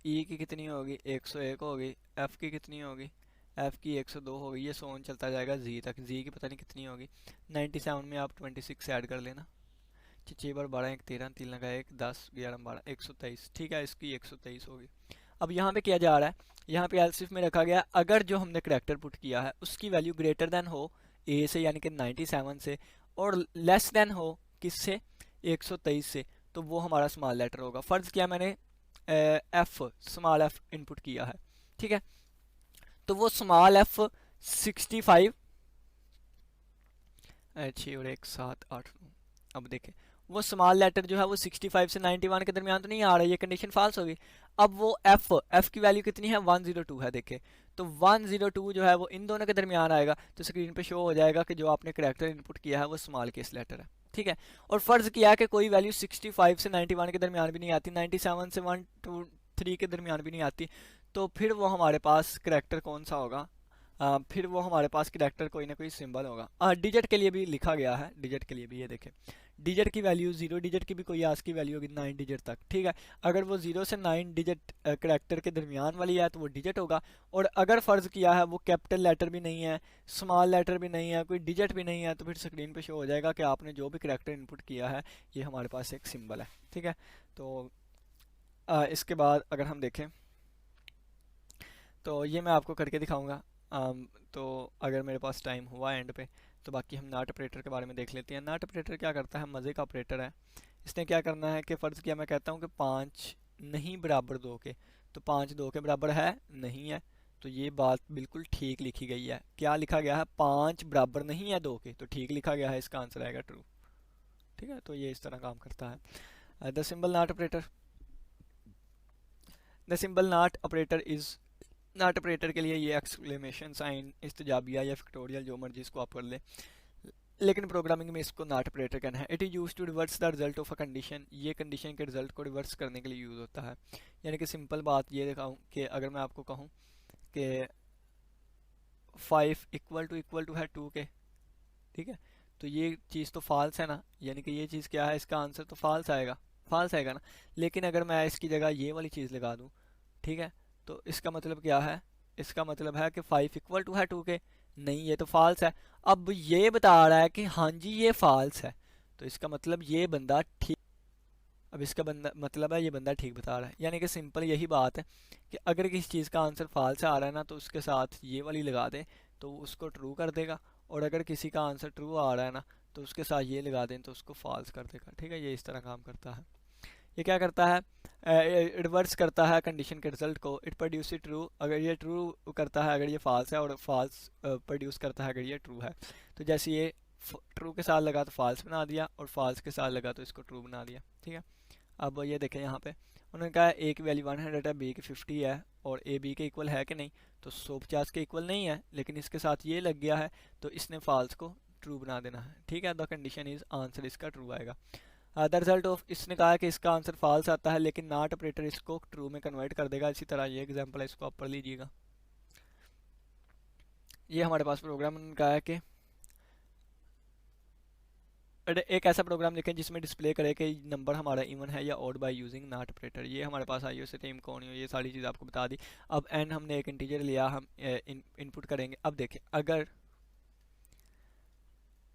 ई की कितनी होगी 101 होगी, एफ की कितनी होगी, एफ की 102 होगी, ये सोन चलता जाएगा जी तक, जी की पता नहीं कितनी होगी। 97 में आप 26 ऐड कर लेना, 6 बार 12 1 13 3 लगा 1 10 11 12 123, ठीक है, इसकी 123 होगी। अब यहाँ पे किया जा रहा है, यहाँ पे एल्सिफ में रखा गया अगर जो हमने करैक्टर पुट किया है उसकी वैल्यू ग्रेटर देन हो ए से यानी कि 97 से, और लेस देन हो किससे 123 से, तो वो हमारा स्मॉल लेटर होगा। फ़र्ज़ किया मैंने एफ स्मॉल एफ इनपुट किया है, ठीक है, तो वो स्मॉल एफ 65 6 और 1 7 8 9, अब देखें वो स्मॉल लेटर जो है वो 65 से 91 के दरमियान तो नहीं आ रहा, ये कंडीशन फाल्स होगी। अब वो एफ की वैल्यू कितनी है 102 है, देखें तो 102 जो है वो इन दोनों के दरमियान आएगा, तो स्क्रीन पे शो हो जाएगा कि जो आपने करैक्टर इनपुट किया है वो स्मॉल केस लेटर है। ठीक है, और फ़र्ज़ किया कि कोई वैल्यू 65 से 91 के दरमियान भी नहीं आती, 97 से 1 2 3 के दरमियान भी नहीं आती, तो फिर वो हमारे पास करैक्टर कौन सा होगा, फिर वो हमारे पास करैक्टर कोई ना कोई सिंबल होगा। डिजिट के लिए भी लिखा गया है, डिजिट के लिए भी ये देखें डिजिट की वैल्यू 0 डिजिट की भी कोई आज की वैल्यू होगी 9 डिजिट तक, ठीक है, अगर वो 0 से 9 डिजिट करैक्टर के दरमियान वाली है तो वो डिजिट होगा, और अगर फ़र्ज़ किया है वो कैपिटल लेटर भी नहीं है, स्मॉल लेटर भी नहीं है, कोई डिजिट भी नहीं है, तो फिर स्क्रीन पे शो हो जाएगा कि आपने जो भी करैक्टर इनपुट किया है ये हमारे पास एक सिंबल है। ठीक है, तो इसके बाद अगर हम देखें तो ये मैं आपको करके दिखाऊंगा, तो अगर मेरे पास टाइम हुआ एंड पे तो बाकी हम नॉट ऑपरेटर के बारे में देख लेते हैं। नॉट ऑपरेटर क्या करता है, मज़े का ऑपरेटर है। इसने क्या करना है कि फ़र्ज़ किया मैं कहता हूँ कि 5 नहीं बराबर 2 के, तो 5 2 के बराबर है नहीं है, तो ये बात बिल्कुल ठीक लिखी गई है। क्या लिखा गया है 5 बराबर नहीं है 2 के, तो ठीक लिखा गया है, इसका आंसर आएगा ट्रू। ठीक है, तो ये इस तरह काम करता है। The symbol not operator, the symbol not operator is, not operator के लिए ये एक्सक्लेमेशन साइन इस्तेजाबिया या फिक्टोरियल जो मर्जी इसको आप कर ले, लेकिन प्रोग्रामिंग में इसको नॉट ऑपरेटर कहना है। It is use to reverse the result of a condition, ये कंडीशन के रिजल्ट को रिवर्स करने के लिए यूज़ होता है। यानी कि सिंपल बात ये दिखाऊँ कि अगर मैं आपको कहूँ कि 5 इक्वल टू है 2 के, ठीक है, तो ये चीज़ तो फॉल्स है ना, यानी कि ये चीज़ क्या है, इसका आंसर तो फॉल्स आएगा, फॉल्स आएगा ना। लेकिन अगर मैं इसकी जगह ये वाली चीज़ लगा दूँ, ठीक है, तो इसका मतलब क्या है, इसका मतलब है कि 5 इक्वल टू है 2 के, नहीं ये तो फॉल्स है। अब ये बता रहा है कि हाँ जी ये फॉल्स है, तो इसका मतलब ये बंदा ठीक, अब इसका बंदा मतलब है ये बंदा ठीक बता रहा है। यानी कि सिंपल यही बात है कि अगर किसी चीज़ का आंसर फॉल्स आ रहा है ना, तो उसके साथ ये वाली लगा दें तो वो उसको ट्रू कर देगा, और अगर किसी का आंसर ट्रू आ रहा है ना, तो उसके साथ ये लगा दें तो उसको फॉल्स कर देगा। ठीक है, ये इस तरह काम करता है। ये क्या करता है, रिवर्स करता है कंडीशन के रिजल्ट को। इट प्रोड्यूस ट्रू अगर ये ट्रू करता है अगर ये फॉल्स है, और फॉल्स प्रोड्यूस करता है अगर ये ट्रू है। तो जैसे ये ट्रू के साथ लगा तो फॉल्स बना दिया, और फॉल्स के साथ लगा तो इसको ट्रू बना दिया। ठीक है, अब ये देखें यहाँ पे उन्होंने कहा ए की वैल्यू 100 है, बी की 50 है, और ए बी के इक्वल है कि नहीं, तो 150 के इक्वल नहीं है, लेकिन इसके साथ ये लग गया है, तो इसने फॉल्स को ट्रू बना देना है। ठीक है, द कंडीशन इज आंसर इसका ट्रू आएगा। द रिजल्ट ऑफ, इसने कहा कि इसका आंसर फॉल्स आता है, लेकिन नॉट ऑपरेटर इसको ट्रू में कन्वर्ट कर देगा। इसी तरह ये एग्जांपल है, इसको आप पढ़ लीजिएगा। ये हमारे पास प्रोग्राम उन्होंने कहा है कि एक ऐसा प्रोग्राम लिखें जिसमें डिस्प्ले करे कि नंबर हमारा इवन है या odd by using not operator. ये हमारे पास आई से टीम कौन हो, ये सारी चीज़ आपको बता दी। अब एन हमने एक इंटीजर लिया, हम इनपुट करेंगे। अब देखें अगर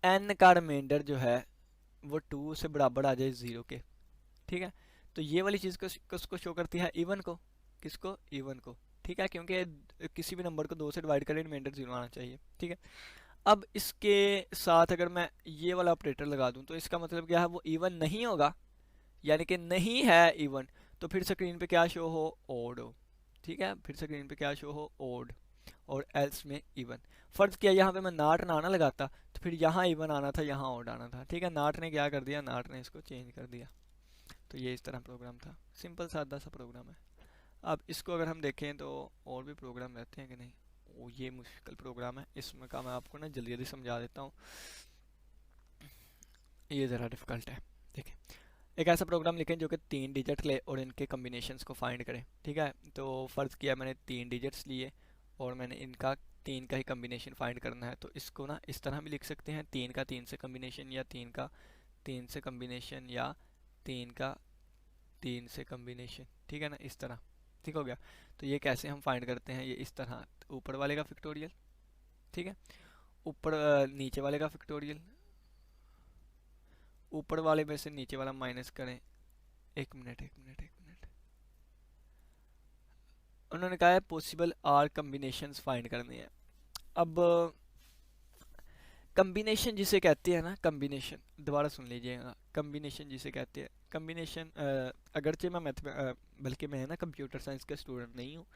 एन का रिमाइंडर जो है वो 2 से बराबर आ जाए 0 के, ठीक है, तो ये वाली चीज़ किसको शो करती है, इवन को। किसको, इवन को। ठीक है, क्योंकि किसी भी नंबर को 2 से डिवाइड करें रिमाइंडर 0 आना चाहिए। ठीक है, अब इसके साथ अगर मैं ये वाला ऑपरेटर लगा दूं तो इसका मतलब क्या है, वो इवन नहीं होगा, यानी कि नहीं है इवन, तो फिर स्क्रीन पे क्या शो हो, ओड हो। ठीक है, फिर स्क्रीन पे क्या शो हो, ओड, और एल्स में इवन। फर्ज किया यहाँ पे मैं नाट ना लगाता तो फिर यहाँ इवन आना था, यहाँ ओड आना था। ठीक है, नाट ने क्या कर दिया, नाट ने इसको चेंज कर दिया। तो ये इस तरह प्रोग्राम था, सिंपल सादा सा प्रोग्राम है। अब इसको अगर हम देखें तो और भी प्रोग्राम रहते हैं कि नहीं, वो ये मुश्किल प्रोग्राम है, इसमें का मैं आपको ना जल्दी जल्दी समझा देता हूँ, ये ज़रा डिफ़िकल्ट है। देखें, एक ऐसा प्रोग्राम लिखें जो कि 3 डिजिट ले और इनके कम्बिनेशंस को फाइंड करें। ठीक है, तो फ़र्ज़ किया मैंने 3 डिजिट्स लिए और मैंने इनका 3 का ही कम्बिनेशन फाइंड करना है। तो इसको ना इस तरह भी लिख सकते हैं, 3 का 3 से कम्बिनेशन, या 3 का 3 से कम्बिनेशन, या 3 का 3 से कम्बिनेशन। ठीक है ना, इस तरह। ठीक हो गया, तो ये कैसे हम फाइंड करते हैं, ये इस तरह, ऊपर वाले का फैक्टोरियल, ठीक है, ऊपर नीचे वाले का फैक्टोरियल, ऊपर वाले में से नीचे वाला माइनस करें। एक मिनट, उन्होंने कहा है पॉसिबल आर कम्बिनेशंस फाइंड करनी है। अब कम्बिनेशन जिसे कहते हैं ना, कम्बिनेशन, दोबारा सुन लीजिएगा, कम्बिनेशन जिसे कहते हैं, कम्बिनेशन, अगरचे मैं बल्कि मैं ना कंप्यूटर साइंस का स्टूडेंट नहीं हूँ,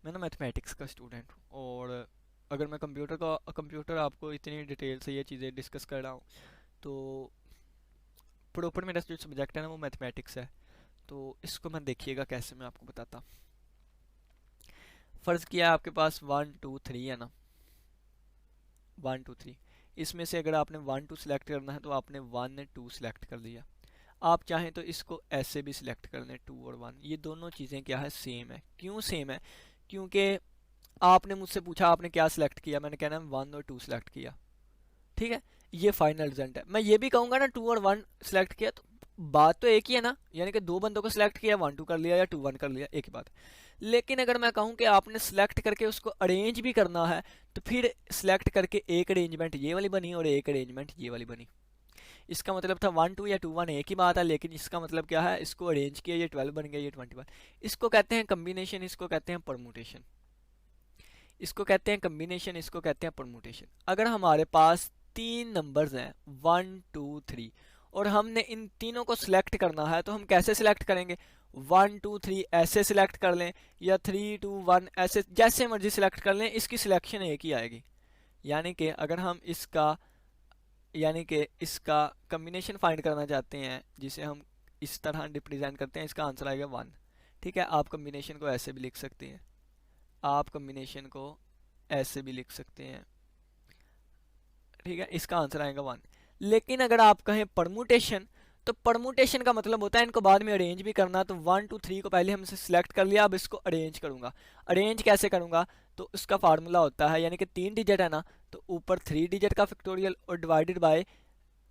मैं ना मैथमेटिक्स का स्टूडेंट हूँ। और अगर मैं कंप्यूटर आपको इतनी डिटेल से ये चीज़ें डिस्कस कर रहा हूँ, तो प्रॉपर मेरा जो सब्जेक्ट है ना वो मैथमेटिक्स है। तो इसको मैं देखिएगा कैसे मैं आपको बताता। फ़र्ज़ किया आपके पास 1 2 3 है ना, 1 2 3, इसमें से अगर आपने 1 2 सेलेक्ट करना है तो आपने 1 2 सेलेक्ट कर लिया। आप चाहें तो इसको ऐसे भी सिलेक्ट कर लें, 2 और 1, ये दोनों चीज़ें क्या है, सेम है। क्यों सेम है, क्योंकि आपने मुझसे पूछा आपने क्या सिलेक्ट किया, मैंने कहना है 1 और 2 सेलेक्ट किया। ठीक है, ये फाइनल रिजल्ट है। मैं ये भी कहूँगा ना 2 और 1 सेलेक्ट किया, तो बात तो एक ही है ना, यानी कि 2 बंदों को सिलेक्ट किया, 1 2 कर लिया या 2 1 कर लिया, एक ही बात है। लेकिन अगर मैं कहूँ कि आपने सिलेक्ट करके उसको अरेंज भी करना है, तो फिर सिलेक्ट करके एक अरेंजमेंट ये वाली बनी और एक अरेंजमेंट ये वाली बनी। इसका मतलब था 1 2 या 2 1 एक ही बात है, लेकिन इसका मतलब क्या है, इसको अरेंज किया, ये 12 बन गया, ये 21। इसको कहते हैं कम्बिनेशन, इसको कहते हैं परमुटेशन, इसको कहते हैं कम्बिनेशन, इसको कहते हैं परमुटेशन। अगर हमारे पास 3 नंबर्स हैं 1 2 3 और हमने इन तीनों को सिलेक्ट करना है, तो हम कैसे सिलेक्ट करेंगे, 1 2 3 ऐसे सिलेक्ट कर लें, या 3 2 1 ऐसे, जैसे मर्जी सिलेक्ट कर लें, इसकी सिलेक्शन एक ही आएगी। यानी कि अगर हम इसका कम्बिनेशन फाइंड करना चाहते हैं, जिसे हम इस तरह रिप्रेजेंट करते हैं, इसका आंसर आएगा 1। ठीक है, आप कम्बिनेशन को ऐसे भी लिख सकते हैं, आप कम्बिनेशन को ऐसे भी लिख सकते हैं। ठीक है, इसका आंसर आएगा 1। लेकिन अगर आप कहें परमुटेशन, तो परमुटेशन का मतलब होता है इनको बाद में अरेंज भी करना। तो 1 2 3 को पहले हमसे सिलेक्ट कर लिया, अब इसको अरेंज करूंगा। अरेंज कैसे करूंगा, तो उसका फार्मूला होता है, यानी कि 3 डिजिट है ना, तो ऊपर 3 डिजिट का फैक्टोरियल और डिवाइडेड बाय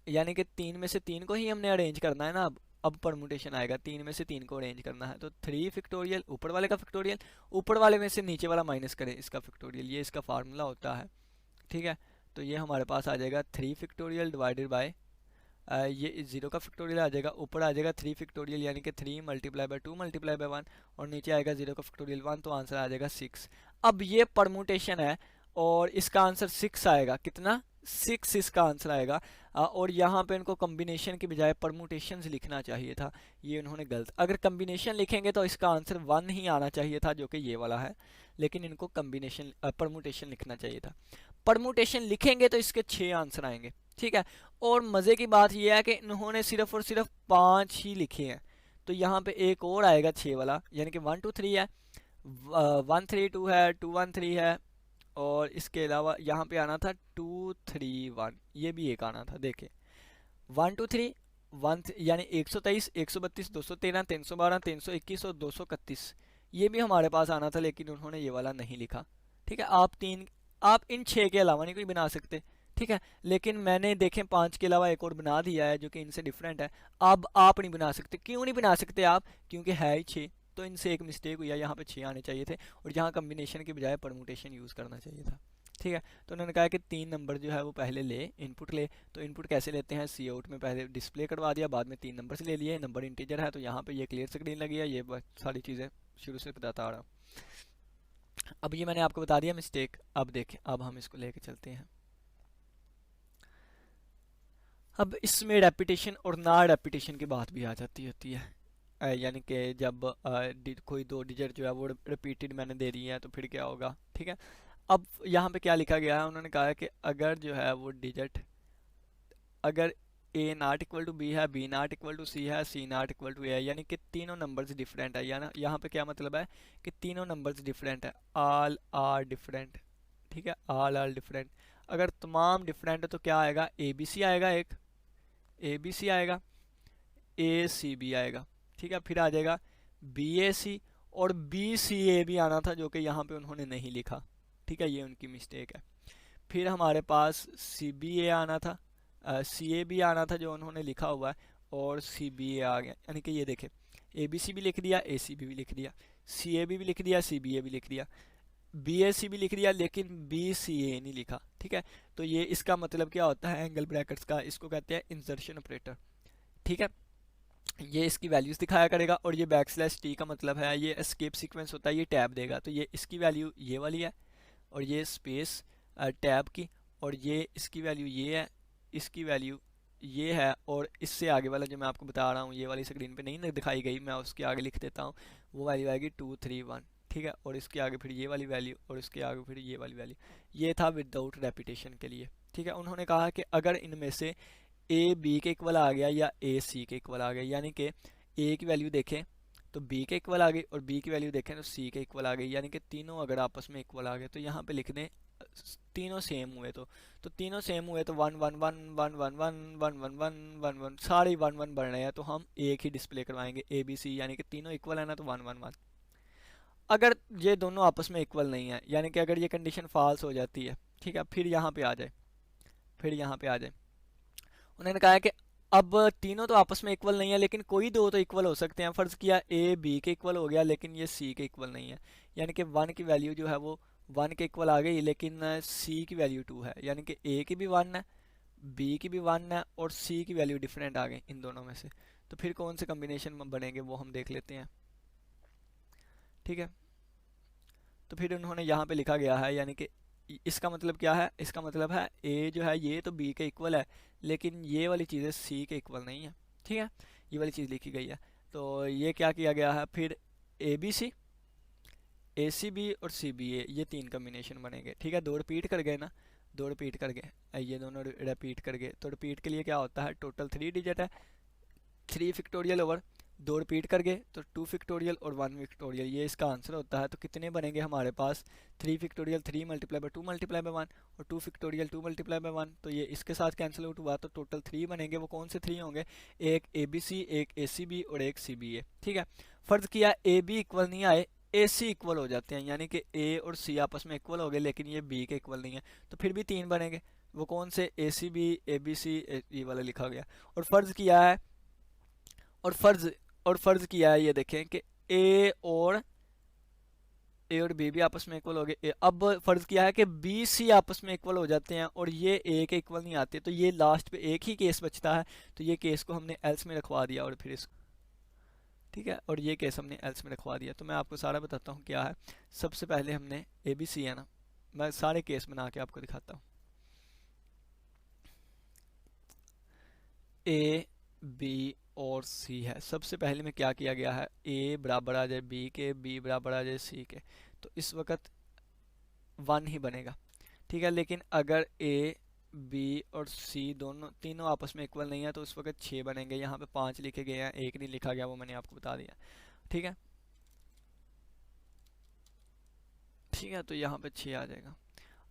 यानी कि 3 में से 3 को ही हमने अरेंज करना है ना। अब परमुटेशन आएगा, 3 में से 3 को अरेंज करना है, तो 3 फैक्टोरियल ऊपर वाले का फैक्टोरियल, ऊपर वाले में से नीचे वाला माइनस करें इसका फैक्टोरियल, ये इसका फार्मूला होता है। ठीक है, तो ये हमारे पास आ जाएगा 3 फैक्टोरियल डिवाइडेड बाय ये 0 का फैक्टोरियल आ जाएगा, ऊपर आ जाएगा 3 फैक्टोरियल यानी कि 3 मल्टीप्लाई बाय 2 मल्टीप्लाई बाय 1, और नीचे आएगा 0 का फैक्टोरियल 1, तो आंसर आ जाएगा 6। अब ये परमुटेशन है और इसका आंसर 6 आएगा। कितना? 6 इसका आंसर आएगा। और यहाँ पे इनको कॉम्बिनेशन की बजाय परमुटेशंस लिखना चाहिए था, ये उन्होंने गलत। अगर कॉम्बिनेशन लिखेंगे तो इसका आंसर 1 ही आना चाहिए था, जो कि ये वाला है, लेकिन इनको कॉम्बिनेशन परमुटेशन लिखना चाहिए था। परमुटेशन लिखेंगे तो इसके 6 आंसर आएंगे। ठीक है, और मज़े की बात यह है कि इन्होंने सिर्फ और सिर्फ 5 ही लिखे हैं, तो यहाँ पे एक और आएगा 6 वाला, यानी कि 1 2 3 है, 1 3 2 है, 2 1 3 है, और इसके अलावा यहाँ पे आना था 2 3 1, ये भी एक आना था। देखें 1 2 3 1 यानी 123 132 213 312 321 और 231, ये भी हमारे पास आना था, लेकिन उन्होंने ये वाला नहीं लिखा। ठीक है, आप इन 6 के अलावा नहीं कोई बना सकते। ठीक है, लेकिन मैंने देखें 5 के अलावा एक और बना दिया है जो कि इनसे डिफरेंट है। अब आप नहीं बना सकते। क्यों नहीं बना सकते आप? क्योंकि है ही 6, तो इनसे एक मिस्टेक हुई है, यहाँ पे 6 आने चाहिए थे और यहाँ कम्बिनेशन की बजाय परमुटेशन यूज़ करना चाहिए था। ठीक है, तो उन्होंने कहा कि 3 नंबर जो है वो पहले ले, इनपुट ले। तो इनपुट कैसे लेते हैं? सी आउट में पहले डिस्प्ले करवा दिया, बाद में 3 नंबर से ले लिए। नंबर इंटीजर है तो यहाँ पे ये क्लियर स्क्रीन लगी है, ये सारी चीज़ें शुरू से बताता आ रहा हूँ। अब ये मैंने आपको बता दिया मिस्टेक। अब देखें, अब हम इसको लेके चलते हैं। अब इसमें रेपिटेशन और ना रेपिटेशन की बात भी आ जाती होती है। यानी कि जब कोई 2 डिजिट जो है वो रिपीटेड मैंने दे दी है तो फिर क्या होगा। ठीक है, अब यहाँ पे क्या लिखा गया है? उन्होंने कहा है कि अगर जो है वो डिजिट, अगर ए नॉट इक्वल टू बी है, बी नॉट इक्वल टू सी है, सी नॉट इक्वल टू ए है, यानी कि तीनों नंबर्स डिफरेंट है। यानी यहाँ पे क्या मतलब है कि तीनों नंबर्स डिफरेंट है, ऑल आर डिफरेंट। ठीक है, ऑल आर डिफरेंट। अगर तमाम डिफरेंट है तो क्या आएगा? ए बी सी आएगा, एक ए बी सी आएगा, ए सी बी आएगा। ठीक है, फिर आ जाएगा बी ए सी, और बी सी ए भी आना था जो कि यहाँ पे उन्होंने नहीं लिखा। ठीक है, ये उनकी मिस्टेक है। फिर हमारे पास सी बी ए आना था, सी ए भी आना था जो उन्होंने लिखा हुआ है, और सी बी ए आ गया। यानी कि ये देखें, ए बी सी भी लिख दिया, ए सी बी भी लिख दिया, सी ए भी लिख दिया, सी बी ए भी लिख दिया, बी एस सी भी लिख दिया, लेकिन बी सी ए नहीं लिखा। ठीक है, तो ये इसका मतलब क्या होता है एंगल ब्रैकेट्स का? इसको कहते हैं इंसर्शन ऑपरेटर। ठीक है, ये इसकी वैल्यूज दिखाया करेगा, और ये बैक स्लैश टी का मतलब है ये एस्केप सीक्वेंस होता है, ये टैब देगा। तो ये इसकी वैल्यू ये वाली है, और ये स्पेस टैब की, और ये इसकी वैल्यू ये है, इसकी वैल्यू ये है, और इससे आगे वाला जो मैं आपको बता रहा हूँ ये वाली स्क्रीन पे नहीं दिखाई गई, मैं उसके आगे लिख देता हूँ, वो वैल्यू आएगी 2 3 1। ठीक है, और इसके आगे फिर ये वाली वैल्यू, और इसके आगे फिर ये वाली वैल्यू। ये था विदाउट रेपिटेशन के लिए। ठीक है, उन्होंने कहा कि अगर इनमें से ए बी के इक्वल आ गया या ए सी के इक्वल आ गया, यानी कि ए की वैल्यू देखें तो बी के इक्वल आ गई, और बी की वैल्यू देखें तो सी के इक्वल आ गई, यानी कि तीनों अगर आपस में इक्वल आ गए तो यहाँ पे लिख दें तीनों सेम हुए। तो तीनों सेम हुए तो 1 1 1 1 1 1 1 1 1 1 1 सारे 1 1 बढ़ रहे हैं, तो हम एक ही डिस्प्ले करवाएंगे ए बी सी, यानी कि तीनों इक्वल है ना, तो 1 1 1। अगर ये दोनों आपस में इक्वल नहीं है, यानी कि अगर ये कंडीशन फॉल्स हो जाती है, ठीक है, फिर यहाँ पे आ जाए, फिर यहाँ पे आ जाए। उन्होंने कहा है कि अब तीनों तो आपस में इक्वल नहीं है, लेकिन कोई दो तो इक्वल हो सकते हैं। फ़र्ज़ किया ए बी के इक्वल हो गया, लेकिन ये सी के इक्वल नहीं है, यानी कि 1 की वैल्यू जो है वो 1 के इक्वल आ गई, लेकिन सी की वैल्यू 2 है, यानी कि ए की भी 1 है, बी की भी 1 है, और सी की वैल्यू डिफरेंट आ गई इन दोनों में से। तो फिर कौन से कम्बिनेशन बनेंगे वो हम देख लेते हैं। ठीक है, तो फिर उन्होंने यहाँ पे लिखा गया है, यानी कि इसका मतलब क्या है? इसका मतलब है ए जो है ये तो बी के इक्वल है, लेकिन ये वाली चीज़ें सी के इक्वल नहीं है। ठीक है, ये वाली चीज़ लिखी गई है। तो ये क्या किया गया है? फिर A B C, A C B और सी बी ए, ये 3 कम्बिनेशन बनेंगे। ठीक है, 2 रिपीट कर गए ना, 2 रिपीट कर गए, ये दोनों रिपीट कर गए। तो रिपीट के लिए क्या होता है? टोटल 3 डिजिट है, 3 फैक्टोरियल ओवर 2 रिपीट कर गए तो 2 फैक्टोरियल और 1 फैक्टोरियल, ये इसका आंसर होता है। तो कितने बनेंगे हमारे पास? 3 factorial 3 multiply by 2 multiply by 1, और 2 फैक्टोरियल 2 मल्टीप्लाई बाय 1, तो ये इसके साथ कैंसिल आउट हुआ, तो टोटल 3 बनेंगे। वो कौन से 3 होंगे? एक ए बी सी, एक ए सी बी और एक सी बी ए। ठीक है, फ़र्ज़ किया ए बी इक्वल नहीं आए, ए सी इक्वल हो जाते हैं, यानी कि ए और सी आपस में इक्वल हो गए, लेकिन ये बी के इक्वल नहीं है, तो फिर भी 3 बनेंगे। वो कौन से, ए C B, A B C, ये वाला लिखा गया। और फ़र्ज़ किया है, और फ़र्ज़ और फ़र्ज़ किया है, ये देखें कि ए और बी भी आपस में इक्वल हो गए। अब फ़र्ज़ किया है कि बी सी आपस में इक्वल हो जाते हैं और ये ए के इक्वल नहीं आते, तो ये लास्ट पे एक ही केस बचता है, तो ये केस को हमने एल्स में रखवा दिया और फिर इसको, ठीक है, और ये केस हमने एल्स में रखवा दिया। तो मैं आपको सारा बताता हूँ क्या है। सबसे पहले हमने ए बी सी है ना, मैं सारे केस बना के आपको दिखाता हूँ। ए बी और सी है। सबसे पहले में क्या किया गया है, ए बराबर आ जाए बी के, बी बराबर आ जाए सी के, तो इस वक्त 1 ही बनेगा, ठीक है। लेकिन अगर ए बी और सी दोनों तीनों आपस में इक्वल नहीं है तो उस वक्त 6 बनेंगे। यहाँ पे 5 लिखे गए हैं, एक नहीं लिखा गया, वो मैंने आपको बता दिया, ठीक है। ठीक है, तो यहाँ पे 6 आ जाएगा।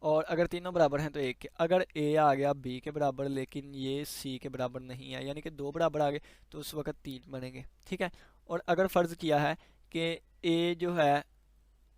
और अगर तीनों बराबर हैं तो एक के, अगर ए आ गया बी के बराबर लेकिन ये सी के बराबर नहीं है, यानी कि दो बराबर आ गए, तो उस वक्त 3 बनेंगे, ठीक है। और अगर फ़र्ज़ किया है कि ए जो है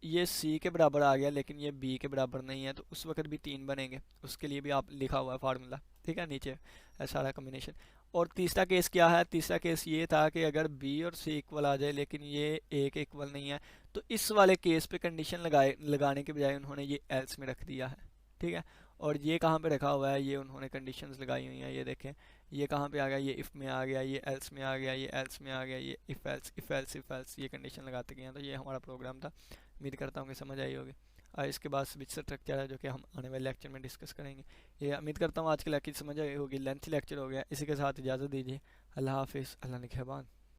ये सी के बराबर आ गया लेकिन ये बी के बराबर नहीं है, तो उस वक्त भी 3 बनेंगे। उसके लिए भी आप लिखा हुआ है फार्मूला, ठीक है, नीचे सारा कम्बिनेशन। और तीसरा केस क्या है, तीसरा केस ये था कि अगर बी और सी इक्वल आ जाए लेकिन ये ए के इक्वल नहीं है, तो इस वाले केस पे कंडीशन लगाने के बजाय उन्होंने ये एल्स में रख दिया है, ठीक है। और ये कहाँ पे रखा हुआ है, ये उन्होंने कंडीशंस लगाई हुई हैं, ये देखें, ये कहाँ पे आ गया, ये इफ़ में आ गया, ये एल्स में आ गया, ये एल्स में आ गया, ये if else, if else, if else, ये कंडीशन लगाते गए हैं। तो ये हमारा प्रोग्राम था। उम्मीद करता हूँ कि समझ आई होगी। और इसके बाद स्विच स्ट्रक्चर है जो कि हम आने वाले लेक्चर में डिस्कस करेंगे। ये उम्मीद करता हूँ आज के लेक्चर समझ आई होगी, लेंथी लेक्चर हो गया। इसी के साथ इजाज़त दीजिए। अल्लाह हाफिज़, अल्लाह निगहबान।